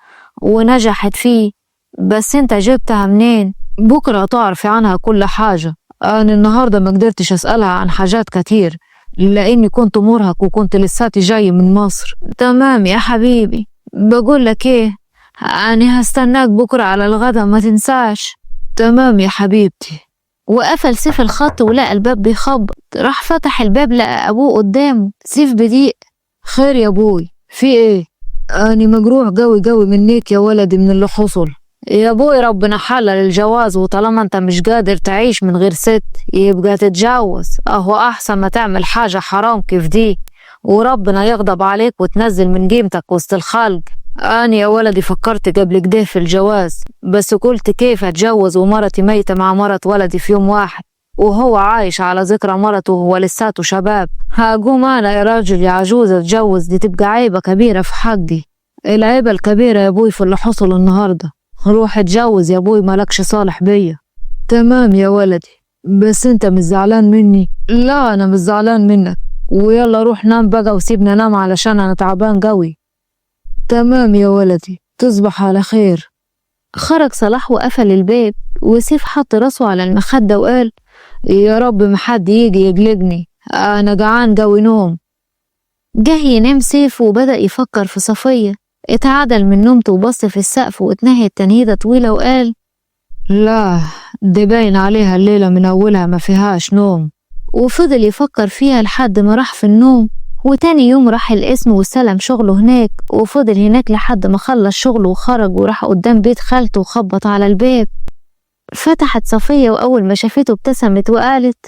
ونجحت فيه، بس انت جبتها منين؟ بكرة تعرفي عنها كل حاجة. أنا النهاردة ما قدرتش أسألها عن حاجات كتير لأني كنت مرهق وكنت لساتي جاي من مصر. تمام يا حبيبي. بقولك ايه، أنا هستناك بكرة على الغدا، ما تنساش. تمام يا حبيبتي. وقفل سيف الخط ولقى الباب بيخبط. راح فتح الباب لقى أبوه قدامه. سيف بضيق: خير يا أبوي، في إيه؟ أنا مجروح قوي قوي منيك يا ولدي من اللي حصل. يا أبوي ربنا حلل الجواز، وطالما أنت مش قادر تعيش من غير ست يبقى تتجوز، أهو أحسن ما تعمل حاجة حرام كيف دي وربنا يغضب عليك وتنزل من قيمتك وسط الخلق. أنا يا ولدي فكرت قبل كده في الجواز، بس قلت كيف أتجوز ومرتي ميتة مع مرت ولدي في يوم واحد وهو عايش على ذكرى مرته وهو لساته شباب. هقوم أنا يا راجل يا عجوز أتجوز؟ دي تبقى عيبة كبيرة في حقي. العيبة الكبيرة يا أبوي في اللي حصل النهاردة. روح اتجوز يا أبوي، مالكش صالح بيا. تمام يا ولدي، بس أنت مش زعلان مني؟ لا أنا مش زعلان منك، ويلا روح نام بقى وسيبنا نام علشان أنا تعبان قوي. تمام يا ولدي، تصبح على خير. خرج صلاح وقفل الباب، وسيف حط راسه على المخدة وقال: يا رب محد يجي يقلقني، أنا جعان قوي نوم. جه ينام سيف وبدأ يفكر في صفية. اتعدل من نومته وبص في السقف واتنهد تنهيدة طويلة وقال: لا دي باين عليها الليلة من أولها ما فيهاش نوم. وفضل يفكر فيها لحد ما راح في النوم. وتاني يوم راح القسم واستلم شغله هناك، وفضل هناك لحد ما خلص شغله وخرج وراح قدام بيت خالته وخبط على الباب. فتحت صفية، وأول ما شافته ابتسمت وقالت: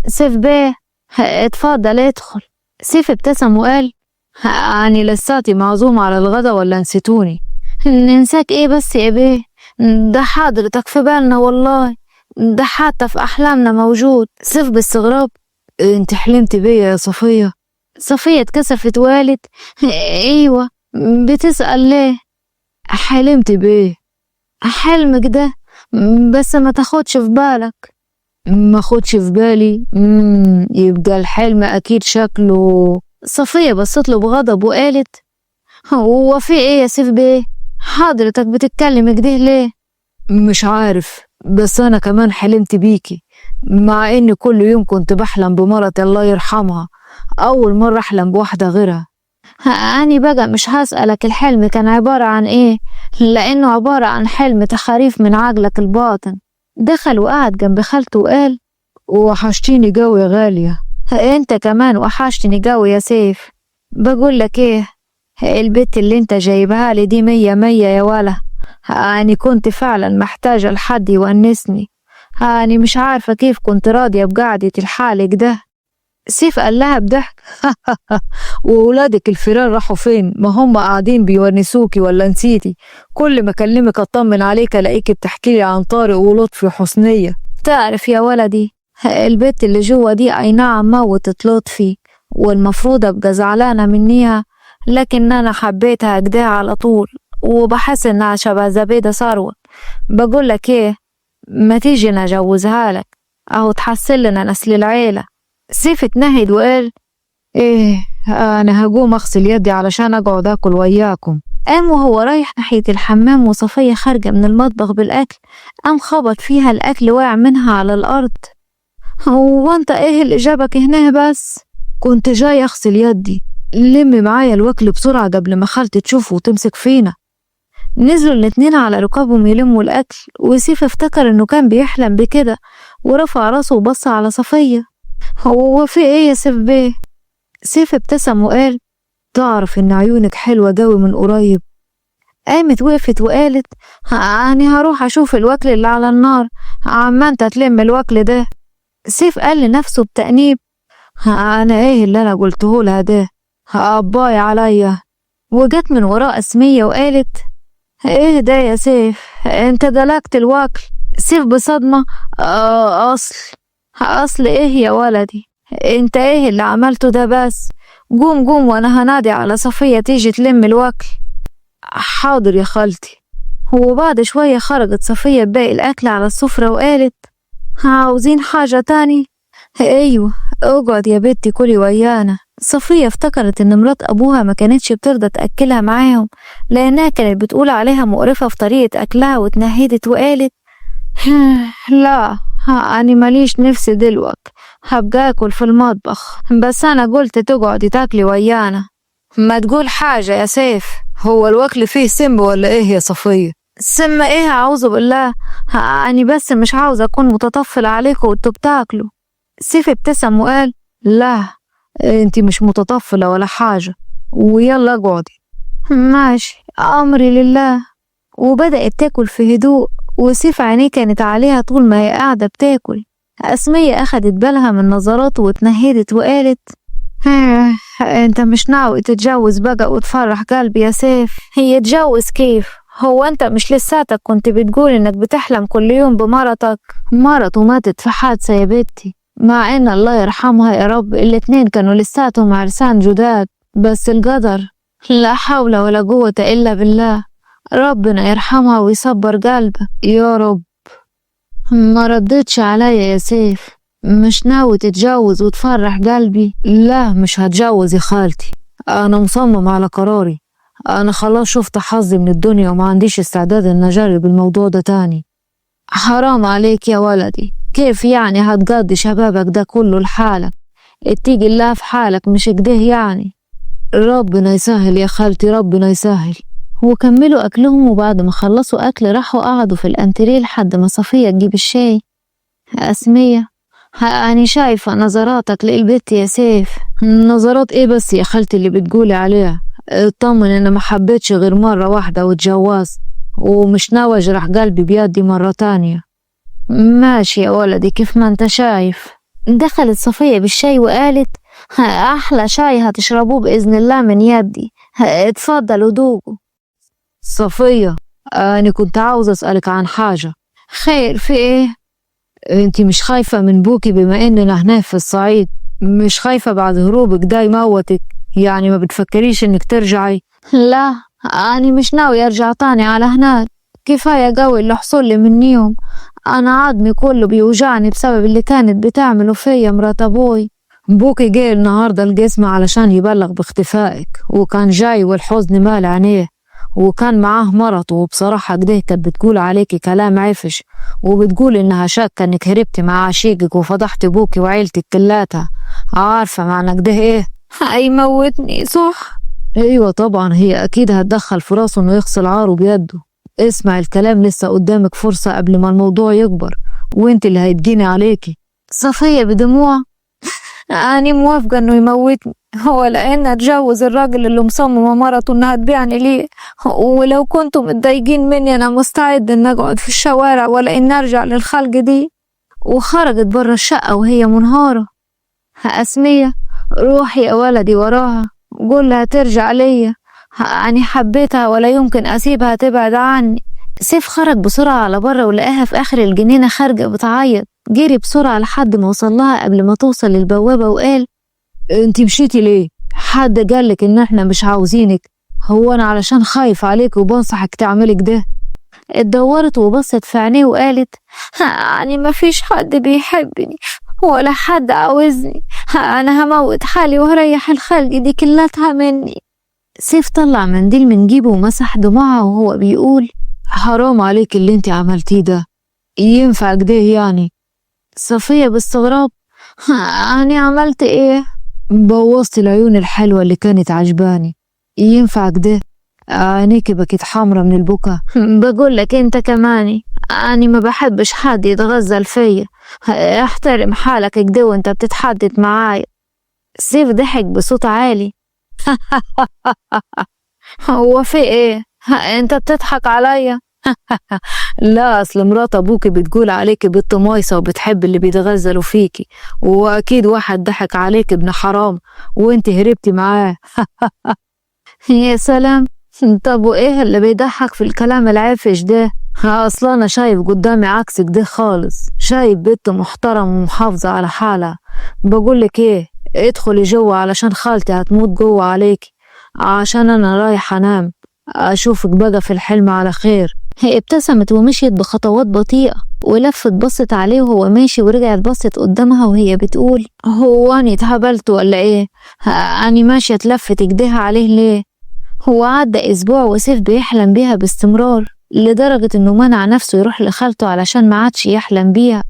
سيف بيه، اتفضل ادخل. سيف ابتسم وقال: أني لساتي معزومة على الغدا ولا نسيتوني؟ ننساك ايه بس يا بيه، ده حضرتك في بالنا والله، ده حتى في أحلامنا موجود. سيف باستغراب: انت حلمت بيا يا صفية؟ صفية اتكسفت وقالت: ايوه، بتسأل ليه؟ حلمت بيه. حلمك ده بس ما تاخدش في بالك. ما خدش في بالي؟ يبقى الحلم اكيد شكله. صفية بصت له بغضب وقالت: هو في ايه يا سيف بيه، حضرتك بتتكلم كده ليه؟ مش عارف، بس انا كمان حلمت بيكي، مع اني كل يوم كنت بحلم بمرتي الله يرحمها، اول مرة احلم بواحدة غيرها. أنا بقى مش هسألك الحلم كان عبارة عن ايه، لانه عبارة عن حلم تخاريف من عقلك الباطن. دخل وقعد جنب خالته وقال: وحشتيني قوي يا غالية. انت كمان وحشتني قوي يا سيف. بقول لك ايه، البت اللي انت جايبها لي دي مية مية يا ولا، أنا كنت فعلا محتاجة لحد يونسني، أنا مش عارفة كيف كنت راضية بقعدة الحالق ده. سيف قال لها بضحك: وولادك الفيران راحوا فين؟ ما هم قاعدين بيونسوكي ولا نسيتي؟ كل ما اكلمك اطمن عليك الاقيك بتحكي لي عن طارق ولطفي وحسنية. تعرف يا ولدي، البت اللي جوا دي اي نعم موتت لطفي والمفروض ابقى زعلانة منيها، لكن انا حبيتها كده على طول وبحس انها شبه زبيدة ثروت. بقول لك ايه، ما تيجي نجوزها لك، اهو تحسن لنا نسل العيلة. سيف اتنهد وقال: ايه، انا هقوم اغسل يدي علشان اقعد اكل وياكم. قام وهو رايح ناحية الحمام وصفية خارجة من المطبخ بالأكل، قام خبط فيها الأكل واقع منها على الأرض. هو انت ايه اللي جابك هنا بس؟ كنت جاي اغسل يدي، لمي معايا الوكل بسرعة قبل ما خالتي تشوفه وتمسك فينا. نزلوا الاتنين على ركابهم يلموا الأكل، وسيف افتكر انه كان بيحلم بكده ورفع راسه وبص على صفية. هو في ايه يا سيف بيه؟ سيف ابتسم وقال: تعرف ان عيونك حلوة قوي من قريب. قامت وقفت وقالت: أنا هروح أشوف الوكل اللي على النار، عما أنت تلم الوكل ده. سيف قال لنفسه بتأنيب: أنا إيه اللي أنا قلته لها ده؟ أباي عليا، وجت من وراء أسمية وقالت: ايه ده يا سيف، انت دلكت الوكل. سيف بصدمة: اصل ايه يا ولدي، انت ايه اللي عملته ده؟ بس قوم وانا هنادي على صفية تيجي تلم الوكل. حاضر يا خالتي. وبعد شوية خرجت صفية بباقي الأكل على السفرة وقالت: عاوزين حاجة تاني؟ ايوه، اقعد يا بنتي كلي ويانا. صفية افتكرت ان مرات ابوها ما كانتش بترضى تأكلها معاهم لانها كانت بتقول عليها مقرفة في طريقة اكلها، واتنهدت وقالت: لا، أنا ماليش نفسي دلوقت، هبقى أكل في المطبخ، بس أنا قلت تقعدي تاكلي ويانا. ما تقول حاجة يا سيف، هو الوكل فيه سم ولا ايه يا صفية؟ سم ايه؟ أعوذ بالله، أنا بس مش عاوزة أكون متطفلة عليكم وانتوا بتاكلوا. سيف ابتسم وقال: لا، انتي مش متطفلة ولا حاجة، ويلا اقعدي. ماشي، أمري لله. وبدأت تاكل في هدوء، وسيف عينيه كانت عليها طول ما هي قاعدة بتاكل. أسمية أخدت بالها من نظراته واتنهدت وقالت: انت مش ناوي تتجوز بقى وتفرح قلبي يا سيف؟ هي تجوز كيف؟ هو انت مش لساتك كنت بتقول انك بتحلم كل يوم بمرتك؟ مرته ماتت في حادثة يا بنتي، مع ان الله يرحمها يا رب الاتنين كانوا لساتهم عرسان جداد، بس القدر. لا حول ولا قوة الا بالله. ربنا يرحمها ويصبر قلبك يا رب. ما ردتش عليا يا سيف؟ مش ناوي تتجوز وتفرح قلبي؟ لا، مش هتجوز يا خالتي، انا مصمم على قراري. انا خلاص شفت حظي من الدنيا وما عنديش استعداد ان اجرب الموضوع ده تاني. حرام عليك يا ولدي، كيف يعني هتقضي شبابك ده كله لحالك؟ اتقي الله في حالك مش كده يعني. ربنا يسهل يا خالتي، ربنا يسهل. وكملوا أكلهم، وبعد ما خلصوا أكل راحوا قعدوا في الأنتريه لحد ما صفية تجيب الشاي. أسمية: أنا شايفة نظراتك للبت يا سيف. نظرات إيه بس يا خالتي اللي بتقولي عليها؟ اطمن، أنا ما حبيتش غير مرة واحدة واتجوزت، ومش ناوي أجرح قلبي بيدي مرة تانية. ماشي يا ولدي كيف ما انت شايف. دخلت صفية بالشاي وقالت: أحلى شاي هتشربوه بإذن الله من يدي، اتفضلوا دوقوا. صفية، أنا كنت عاوزة أسألك عن حاجة. خير، في إيه؟ أنتي مش خايفة من بوكي بما إننا هنا في الصعيد؟ مش خايفة بعد هروبك ده يموتك؟ يعني ما بتفكريش إنك ترجعي؟ لا، أنا مش ناوي أرجع تاني على هناك، كفاية قوي اللي حصل لي منيهم. أنا عظمي كله بيوجعني بسبب اللي كانت بتعمله فيا مرات أبوي. بوكي جاي النهاردة القسم علشان يبلغ باختفائك، وكان جاي والحزن مال عينيه، وكان معاه مرته، وبصراحة كده كانت بتقول عليكي كلام عفش، وبتقول إنها شاكة إنك هربتي مع عشيقك وفضحتي بوكي وعيلتك كلاتها. عارفة معنى كده إيه؟ هيموتني صح؟ أيوة طبعا، هي أكيد هتدخل في راسه إنه يغسل عاره بيده. اسمع الكلام، لسه قدامك فرصة قبل ما الموضوع يكبر، وانت اللي هيتجيني عليكي. صفية بدموع: أنا موافقة إنه يموتني، هو لأن أتجوز الراجل اللي مصممة مرته إنها تبيعني ليه، ولو كنتم متضايقين مني أنا مستعد إن أقعد في الشوارع ولا إن أرجع للخلق دي. وخرجت برا الشقة وهي منهارة. أسمية: روحي يا ولدي وراها، قولها ترجع ليا، أنا حبيتها ولا يمكن أسيبها تبعد عني. سيف خرج بسرعة على برا ولقاها في آخر الجنينة خارجة بتعيط. جري بسرعة لحد ما وصلها قبل ما توصل للبوابة وقال: انتي مشيتي ليه؟ حد قالك ان احنا مش عاوزينك؟ هو انا علشان خايف عليك وبنصحك تعملي كده؟ اتدورت وبصت في عينيه وقالت: يعني ما فيش حد بيحبني ولا حد عاوزني، انا هموت حالي وهريح الخلق دي كلها مني. سيف طلع منديل من جيبه ومسح دموعها وهو بيقول: حرام عليك اللي انتي عملتيه ده، ينفع كده يعني؟ صفية باستغراب: أنا عملت إيه؟ بوظت العيون الحلوة اللي كانت عجباني، ينفع كده؟ عينيكي بكت حمرة من البكا. بقول لك أنت كماني، أنا ما بحبش حد يتغزل فيا، احترم حالك كده وأنت بتتحدث معايا. سيف ضحك بصوت عالي: هو في إيه؟ أنت بتضحك عليا؟ لا، اصل مرات ابوكي بتقول عليكي بنت مايصه وبتحب اللي بيتغزلوا فيكي، واكيد واحد ضحك عليكي ابن حرام وانت هربتي معاه. يا سلام. طب وايه اللي بيضحك في الكلام العفش ده؟ اصلا انا شايف قدامي عكسك ده خالص، شايف بنت محترمة ومحافظة على حالها. بقولك ايه، ادخلي جوا علشان خالتي هتموت جوا عليكي، عشان انا رايح انام. اشوفك بقى في الحلم على خير. هي ابتسمت ومشيت بخطوات بطيئة، ولفت بصت عليه وهو ماشي، ورجعت بصت قدامها وهي بتقول: هو أنا اتهبلت ولا ايه؟ أنا ماشية تلفت ايديها عليه ليه؟ هو عدى أسبوع وسيف بيحلم بيها باستمرار، لدرجة إنه منع نفسه يروح لخالته علشان ما عادش يحلم بيها.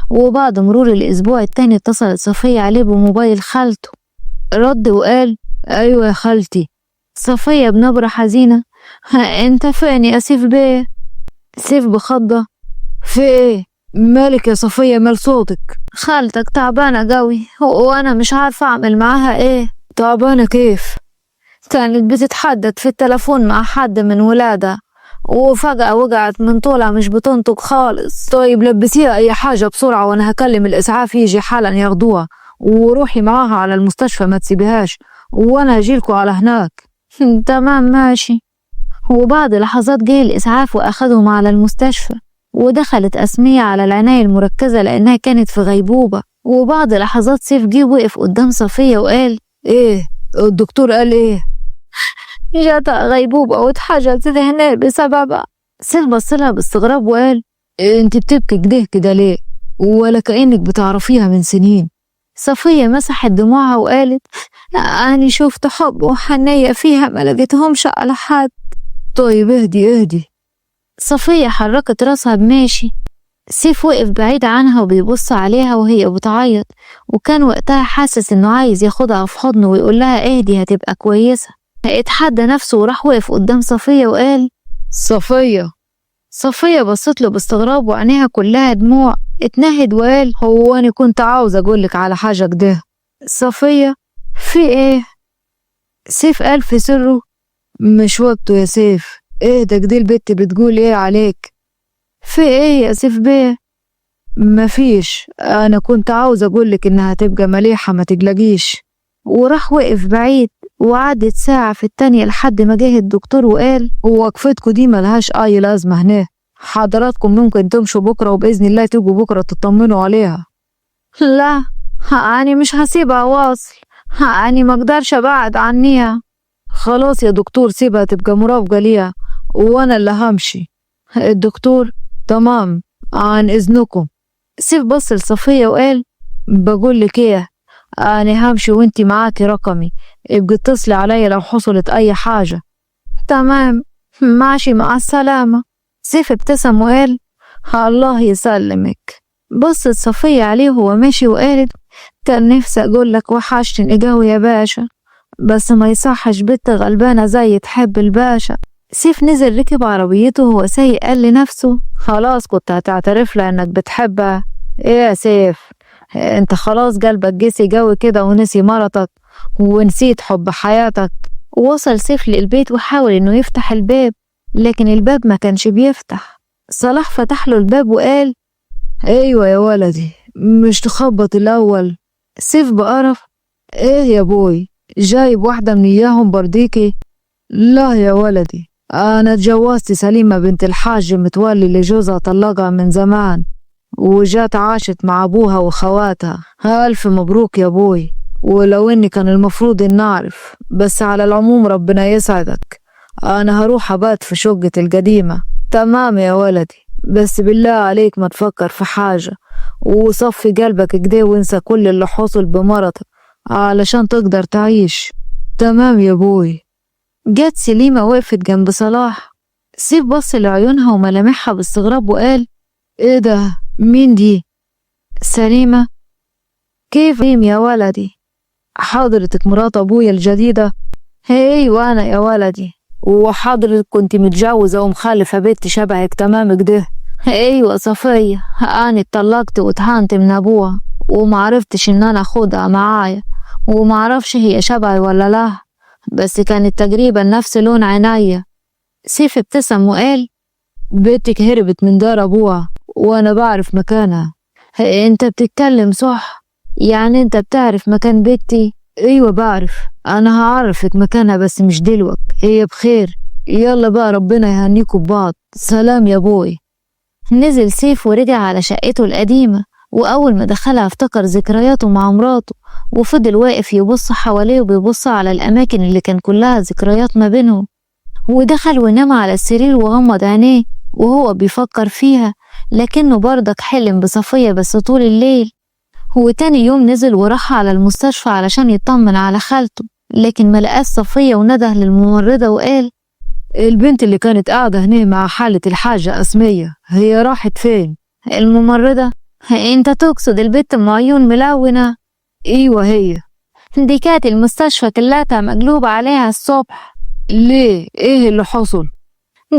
وبعد مرور الأسبوع التاني اتصلت صفية عليه بموبايل خالته. رد وقال: ايوه يا خالتي. صفية بنبرة حزينة: انت فين يا سيف بيه؟ سيف بخضة: في ايه؟ مالك يا صفية؟ مال صوتك؟ خالتك تعبانة قوي وأنا مش عارفة أعمل معاها إيه. تعبانة كيف؟ كانت بتتحدث في التلفون مع حد من ولادها، وفجأة وقعت من طولها مش بتنطق خالص. طيب لبسيها أي حاجة بسرعة وأنا هكلم الإسعاف يجي حالا ياخدوها، وروحي معاها على المستشفى ما تسيبيهاش، وأنا هجيلكوا على هناك. تمام ماشي. وبعد لحظات جه الإسعاف وأخدهم على المستشفى، ودخلت أسمية على العناية المركزة لأنها كانت في غيبوبة. وبعد لحظات سيف جه وقف قدام صفية وقال: إيه الدكتور قال إيه؟ جاتها غيبوبة واتحجزت هنا بسببها. سيف بصلها باستغراب وقال: انت بتبكي كده ليه؟ ولا كأنك بتعرفيها من سنين. صفية مسحت دموعها وقالت: أنا شفت حب وحنية فيها ما لقيتهمش على حد. طيب اهدي. صفية حركت راسها بماشي. سيف وقف بعيد عنها وبيبص عليها وهي بتعيط، وكان وقتها حاسس انه عايز ياخدها في حضنه ويقول لها اهدي هتبقى كويسة. اتحدى نفسه وراح وقف قدام صفية وقال: صفية. صفية بصت له باستغراب وعينيها كلها دموع. اتنهد وقال: هو أنا كنت عاوز أقولك على حاجة كده. صفية: في ايه؟ سيف قال في سره: مش وقته يا سيف، اهدى كده، البت بتقول ايه عليك؟ في ايه يا سيف بيه؟ مفيش، انا كنت عاوز اقولك انها تبقى مليحة ما تقلقيش. وراح وقف بعيد. وعدت ساعة في التانية لحد ما جه الدكتور وقال: وقفتكوا دي ملهاش اي لازمة هنا، حضراتكم ممكن تمشوا بكرة وبإذن الله تيجوا بكرة تطمنوا عليها. لا، أنا مش هسيبها واصل، أنا مقدرش أبعد عنيها. خلاص يا دكتور سيبها تبقى مرافقة ليها، وانا اللي همشي. الدكتور: تمام، عن اذنكم. سيف بص لصفية وقال: بقولك ايه، انا همشي وانتي معاكي رقمي، ابقي اتصلي عليا لو حصلت اي حاجة. تمام ماشي، مع السلامة. سيف ابتسم وقال: الله يسلمك. بصت صفية عليه وهو ماشي وقالت: كان نفسي اقولك وحشتني قوي يا باشا، بس ما يصحش بنت غلبانة زي تحب الباشا. سيف نزل ركب عربيته وهو سايق قال لنفسه: خلاص كنت هتعترف لها انك بتحبها. ايه يا سيف، انت خلاص قلبك جسي قوي كده ونسي مرتك ونسيت حب حياتك. وصل سيف للبيت وحاول انه يفتح الباب، لكن الباب ما كانش بيفتح. صلاح فتح له الباب وقال: ايوه يا ولدي، مش تخبط الاول؟ سيف بقرف: ايه يا بوي، جايب واحدة من اياهم برديكي؟ لا يا ولدي، انا اتجوزت سليمة بنت الحاج متولي اللي جوزها طلقها من زمان، وجات عاشت مع ابوها وخواتها. الف مبروك يا بوي، ولو اني كان المفروض ان نعرف، بس على العموم ربنا يسعدك. انا هروح ابات في شقة القديمة. تمام يا ولدي، بس بالله عليك ما تفكر في حاجة، وصفي قلبك كده وانسى كل اللي حصل بمرضك علشان تقدر تعيش. تمام يا بوي. جت سليمة وقفت جنب صلاح. سيف بص لعيونها وملامحها باستغراب وقال: ايه ده، مين دي؟ سليمة. كيف يا ولدي؟ حضرتك مرات ابويا الجديدة؟ ايوه انا يا ولدي. وحضرتك كنت متجوزة ومخلفة بنت شبهك تمام كده؟ ايوه صفية، انا اتطلقت واتهنت من ابوها ومعرفتش ان انا اخدها معايا، ومعرفش هي شبهي ولا لا، بس كانت تقريبا نفس لون عينيا. سيف ابتسم وقال: بنتك هربت من دار ابوها وانا بعرف مكانها. انت بتتكلم صح؟ يعني انت بتعرف مكان بنتي؟ ايوه بعرف، انا هعرفك مكانها بس مش دلوقتي، هي بخير. يلا بقى ربنا يهنيكوا ببعض. سلام يا بوي. نزل سيف ورجع على شقته القديمة، وأول ما دخلها افتكر ذكرياته مع مراته، وفضل واقف يبص حواليه وبيبص على الأماكن اللي كان كلها ذكريات ما بينهم. ودخل ونام على السرير وغمض عينيه وهو بيفكر فيها، لكنه برضك حلم بصفية بس طول الليل. وتاني يوم نزل وراح على المستشفى علشان يطمن على خالته، لكن ما لقاش صفية، ونده للممرضة وقال: البنت اللي كانت قاعدة هنا مع حالة الحاجة أسمية هي راحت فين؟ الممرضة: انت تقصد البت ام عيون ملونة؟ ايوه هي دي كانت المستشفى كلها مقلوبة عليها الصبح. ليه؟ ايه اللي حصل؟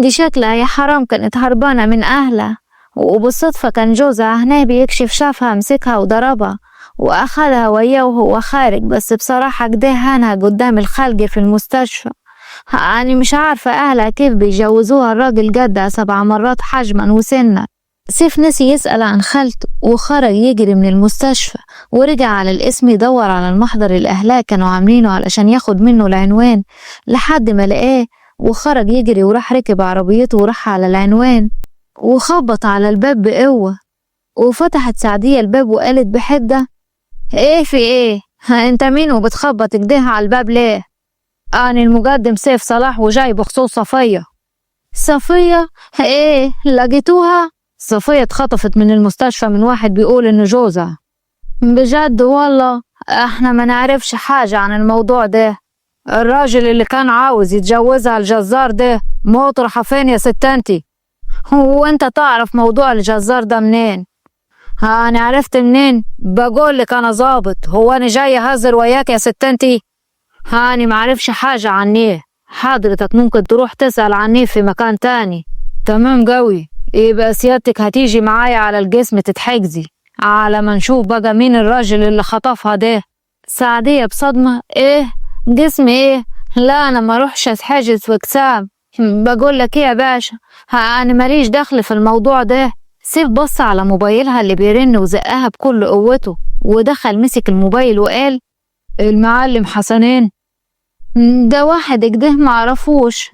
دي شكلها يا حرام كانت هربانة من أهلها، وبالصدفة كان جوزها هنا بيكشف شافها مسكها وضربها وأخدها وياه وهو خارج، بس بصراحة كده هانها قدام الخلق في المستشفى. أنا مش عارفة أهلها كيف بيجوزوها الراجل جدها 7 مرات حجما وسنة. سيف نسي يسأل عن خالته وخرج يجري من المستشفى، ورجع على القسم يدور على المحضر اللي أهلها كانوا عاملينه علشان ياخد منه العنوان، لحد ما لقاه وخرج يجري وراح ركب عربيته وراح على العنوان وخبط على الباب بقوة. وفتحت سعدية الباب وقالت بحدة: ايه في ايه؟ انت مين وبتخبط كده على الباب ليه؟ أنا المقدم سيف صلاح وجاي بخصوص صفية. صفية؟ ايه لقيتوها؟ صفية اتخطفت من المستشفى من واحد بيقول إنه جوزها. بجد والله احنا ما نعرفش حاجة عن الموضوع ده. الراجل اللي كان عاوز يتجوزها الجزار ده موت راح فين يا ست انتي؟ هو انت تعرف موضوع الجزار ده منين؟ أنا عرفت منين؟ بقول لك أنا ظابط، هو أنا جاي أهزر وياك يا ست انتي؟ أنا معرفش حاجة عنيه، حضرتك ممكن تروح تسأل عنيه في مكان تاني. تمام قوي، يبقى سيادتك هتيجي معايا على الجسم تتحجزي على ما نشوف بقى مين الراجل اللي خطفها ده. سعدية بصدمة: ايه جسم ايه؟ لا انا ما روحش اتحجز في اجسام. بقول لك ايه يا باشا، انا ماليش دخل في الموضوع ده. سيف بص على موبايلها اللي بيرن وزقها بكل قوته، ودخل مسك الموبايل وقال: المعلم حسنين؟ ده واحد كده معرفوش.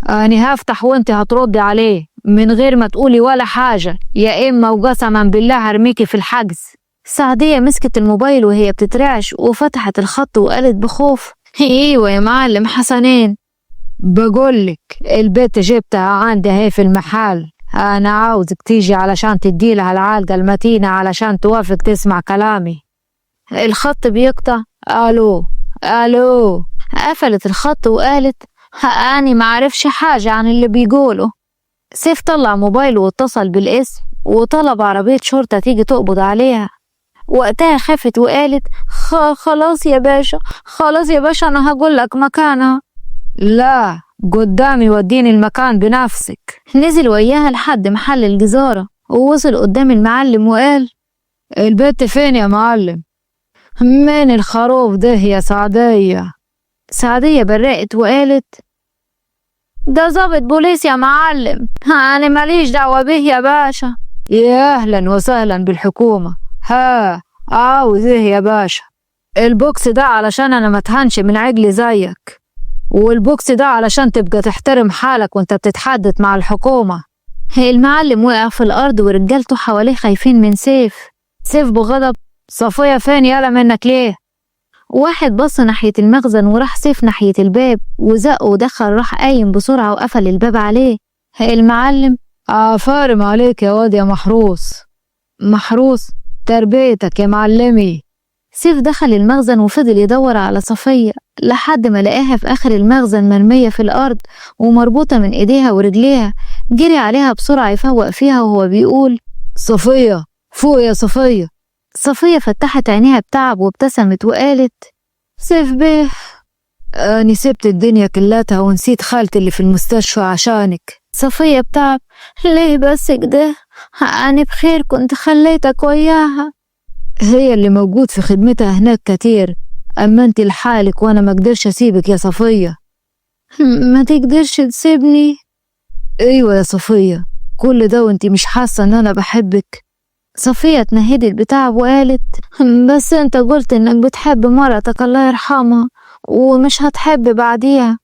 أنا هفتح وانت هتردي عليه من غير ما تقولي ولا حاجة، يا إما وقسما بالله هرميكي في الحجز. سعدية مسكت الموبايل وهي بتترعش وفتحت الخط وقالت بخوف: ايوه يا معلم حسنين. بقولك البيت جبتها عندي هي في المحل، أنا عاوزك تيجي علشان تديلها العالقة المتينة علشان توافق تسمع كلامي. الخط بيقطع. ألو ألو. قفلت الخط وقالت: أنا معرفش حاجة عن اللي بيقوله. سيف طلع موبايله واتصل بالاسم وطلب عربية شرطة تيجي تقبض عليها. وقتها خافت وقالت: خلاص يا باشا، خلاص يا باشا، أنا هقول لك مكانها. لا قدامي، وديني المكان بنفسك. نزل وياها لحد محل الجزارة ووصل قدام المعلم وقال: البيت فين يا معلم؟ من الخروف ده يا سعدية؟ سعدية برقت وقالت: ده ضابط بوليس يا معلم، أنا ماليش دعوة به يا باشا. يا أهلا وسهلا بالحكومة. ها عاوز ايه يا باشا؟ البوكس ده علشان أنا متهنش من عجلي زيك، والبوكس ده علشان تبقى تحترم حالك وانت بتتحدث مع الحكومة. المعلم وقع في الأرض ورجالته حواليه خايفين من سيف. سيف بغضب: صفية فين يالا منك ليه؟ واحد بص ناحية المخزن وراح سيف ناحية الباب وزقه ودخل، راح قايم بسرعة وقفل الباب عليه. المعلم: فارم عليك يا واد يا محروس. محروس؟ تربيتك يا معلمي. سيف دخل المخزن وفضل يدور على صفية لحد ما لقاها في آخر المخزن مرمية في الأرض ومربوطة من إيديها ورجليها. جري عليها بسرعة يفوق فيها وهو بيقول: صفية فوق يا صفية. صفية فتحت عينيها بتعب وابتسمت وقالت: سيف بيه، أنا سبت الدنيا كلاتها ونسيت خالتي اللي في المستشفى عشانك. صفية بتعب: ليه بس كده؟ أنا بخير، كنت خليتك وياها. هي اللي موجود في خدمتها هناك كتير، أما انت لحالك وانا ما اقدرش اسيبك يا صفية. ما تقدرش تسيبني؟ ايوه يا صفية، كل ده وانت مش حاسة ان انا بحبك؟ صفية اتنهدت بتعب وقالت: بس انت قلت انك بتحب مرتك الله يرحمها ومش هتحب بعديها.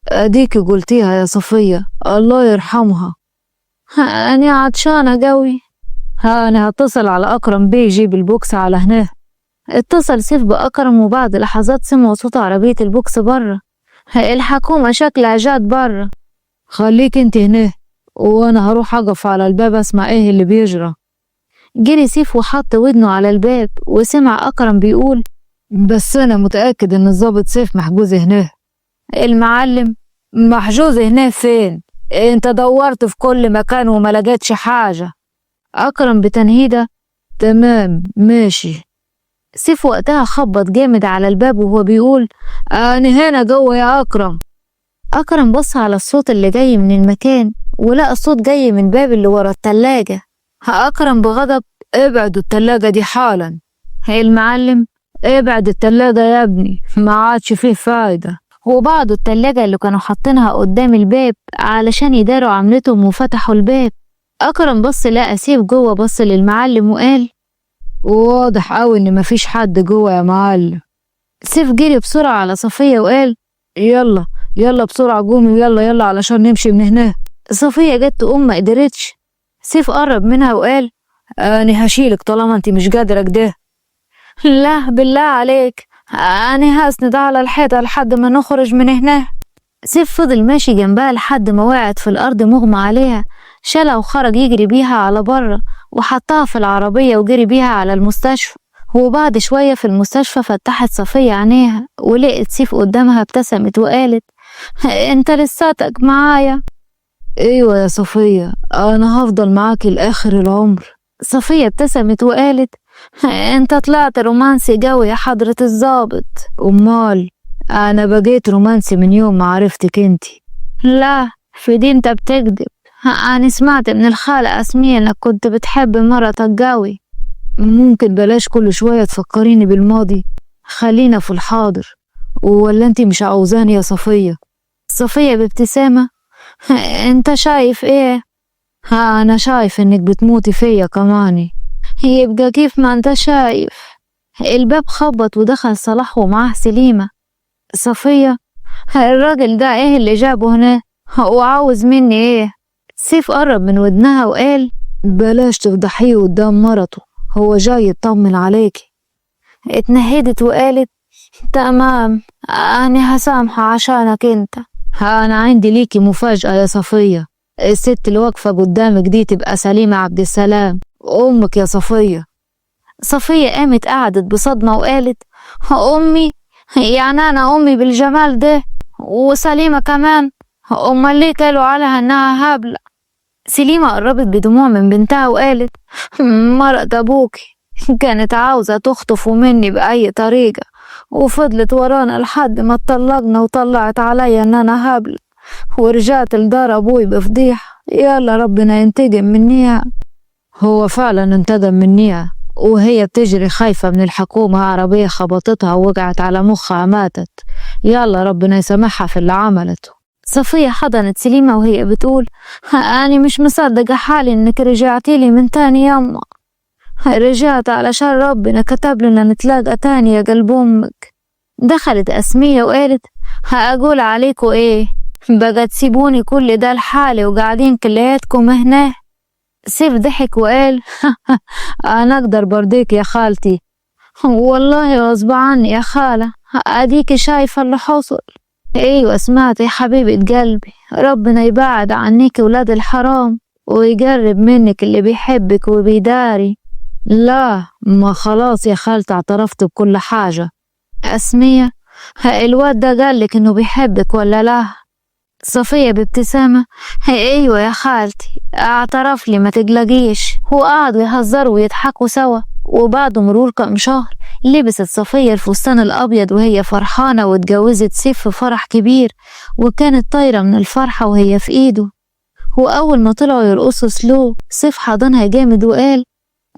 اديكي قلتيها يا صفية، الله يرحمها. أنا عطشانة قوي. أنا هتصل على أكرم بيه يجيب البوكس على هنا. اتصل سيف بأكرم وبعد لحظات سمعوا صوت عربية البوكس برا. الحكومة شكلها جات برا. خليك انت هنا وانا هروح اقف على الباب اسمع ايه اللي بيجرى. جري سيف وحط ودنه على الباب وسمع أكرم بيقول: بس انا متأكد ان الضابط سيف محجوز هنا. المعلم محجوز هنا فين؟ انت دورت في كل مكان وما لقيتش حاجة. أكرم بتنهيدة: تمام ماشي. سيف وقتها خبط جامد على الباب وهو بيقول: أنا هنا جوه يا أكرم. أكرم بص على الصوت اللي جاي من المكان ولقى الصوت جاي من باب اللي ورا التلاجة. أكرم بغضب: ابعدوا التلاجة دي حالا. المعلم: ابعد التلاجة يا ابني، ما عادش فيه فايدة. وبعدوا التلاجة اللي كانوا حاطينها قدام الباب علشان يداروا عملتهم وفتحوا الباب. أكرم بص لقى سيف جوه، بص للمعلم وقال: واضح قوي ان مفيش حد جوه يا معلم. سيف جري بسرعة على صفية وقال: يلا يلا بسرعة قومي، يلا يلا علشان نمشي من هنا. صفية جت تقوم ما قدرتش. سيف قرب منها وقال: أنا هشيلك طالما انت مش قادرة كده. لا بالله عليك، أنا هسند على الحيطة لحد ما نخرج من هنا. سيف فضل ماشي جنبها لحد ما وقعت في الأرض مغمى عليها، شالها وخرج يجري بيها على بره وحطها في العربية وجري بيها على المستشفى. وبعد شوية في المستشفى فتحت صفية عينيها ولقت سيف قدامها، ابتسمت وقالت: انت لساتك معايا؟ ايوه يا صفية، انا هفضل معاكي لآخر العمر. صفية ابتسمت وقالت: انت طلعت رومانسي قوي يا حضرة الضابط. امال انا بقيت رومانسي من يوم ما عرفتك انتي. لا في دي انت بتكذب، انا سمعت من الخالة اسمية انك كنت بتحب مرتك قوي. ممكن بلاش كل شوية تفكريني بالماضي، خلينا في الحاضر. ولا انتي مش عاوزاني يا صفية؟ صفية بابتسامة: انت شايف ايه؟ انا شايف انك بتموتي فيا كماني. يبقى كيف ما انت شايف. الباب خبط ودخل صلاح ومعاه سليمة. صفية: الراجل ده ايه اللي جابه هنا وعاوز مني ايه؟ سيف قرب من ودنها وقال: بلاش تفضحيه قدام مرته، هو جاي يطمن عليكي. اتنهدت وقالت: تمام، انا هسامحه عشانك انت. انا عندي ليكي مفاجأة يا صفية، الست اللي واقفة قدامك دي تبقى سليمة عبد السلام، امك يا صفية. صفية قامت قعدت بصدمة وقالت: امي؟ يعني انا امي بالجمال ده وسليمة كمان؟ امال ليه قالوا عليها انها هبلة؟ سليمة قربت بدموع من بنتها وقالت: مرت ابوكي كانت عاوزة تخطفه مني بأي طريقة، وفضلت ورانا لحد ما اتطلقنا وطلعت عليا ان انا هبلة، ورجعت لدار ابوي بفضيحة. يلا ربنا ينتقم منيها. هو فعلا انتقم منيها، وهي بتجري خايفة من الحكومة، عربية خبطتها ووقعت على مخها ماتت. يلا ربنا يسامحها في اللي عملته. صفية حضنت سليمة وهي بتقول: أنا مش مصدقة حالي إنك رجعتي لي من تاني يما. رجعت علشان ربنا كتب لنا نتلاقى تاني يا قلب أمك. دخلت أسمية وقالت: هأقول عليكوا إيه؟ بقى تسيبوني كل ده لحالي وقاعدين كلياتكم هنا؟ سيف ضحك وقال: أنا أقدر برضيك يا خالتي. والله غصب عني يا خالة، أديكي شايفة اللي حصل. ايوه سمعت يا حبيبة قلبي، ربنا يبعد عنك ولاد الحرام ويقرب منك اللي بيحبك وبيداري. لا ما خلاص يا خالتي، اعترفت بكل حاجة. أسمية: الواد ده قالك انه بيحبك ولا لا؟ صفية بابتسامة: ايوه يا خالتي اعترف لي ما تقلقيش. وقعدوا يهزروا ويضحكوا سوا. وبعد مرور كم شهر لبست صفية الفستان الأبيض وهي فرحانة، واتجوزت سيف في فرح كبير، وكانت طايرة من الفرحة وهي في إيده. وأول ما طلعوا يرقصوا سلو سيف حضنها جامد وقال: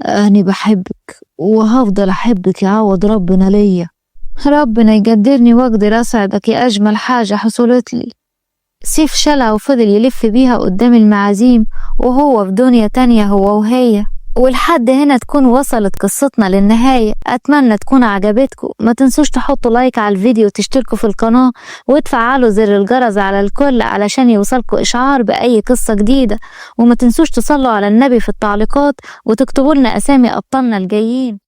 أنا بحبك وهفضل أحبك يعوض ربنا ليا. ربنا يقدرني وأقدر أسعدك يا أجمل حاجة حصلت لي. سيف شالها وفضل يلف بيها قدام المعازيم وهو في دنيا تانية هو وهي. ولحد هنا تكون وصلت قصتنا للنهاية. أتمنى تكون عجبتكم. ما تنسوش تحطوا لايك على الفيديو وتشتركوا في القناة وتفعلوا زر الجرس على الكل علشان يوصلكوا إشعار بأي قصة جديدة. وما تنسوش تصلوا على النبي في التعليقات وتكتبوا لنا أسامي أبطالنا الجايين.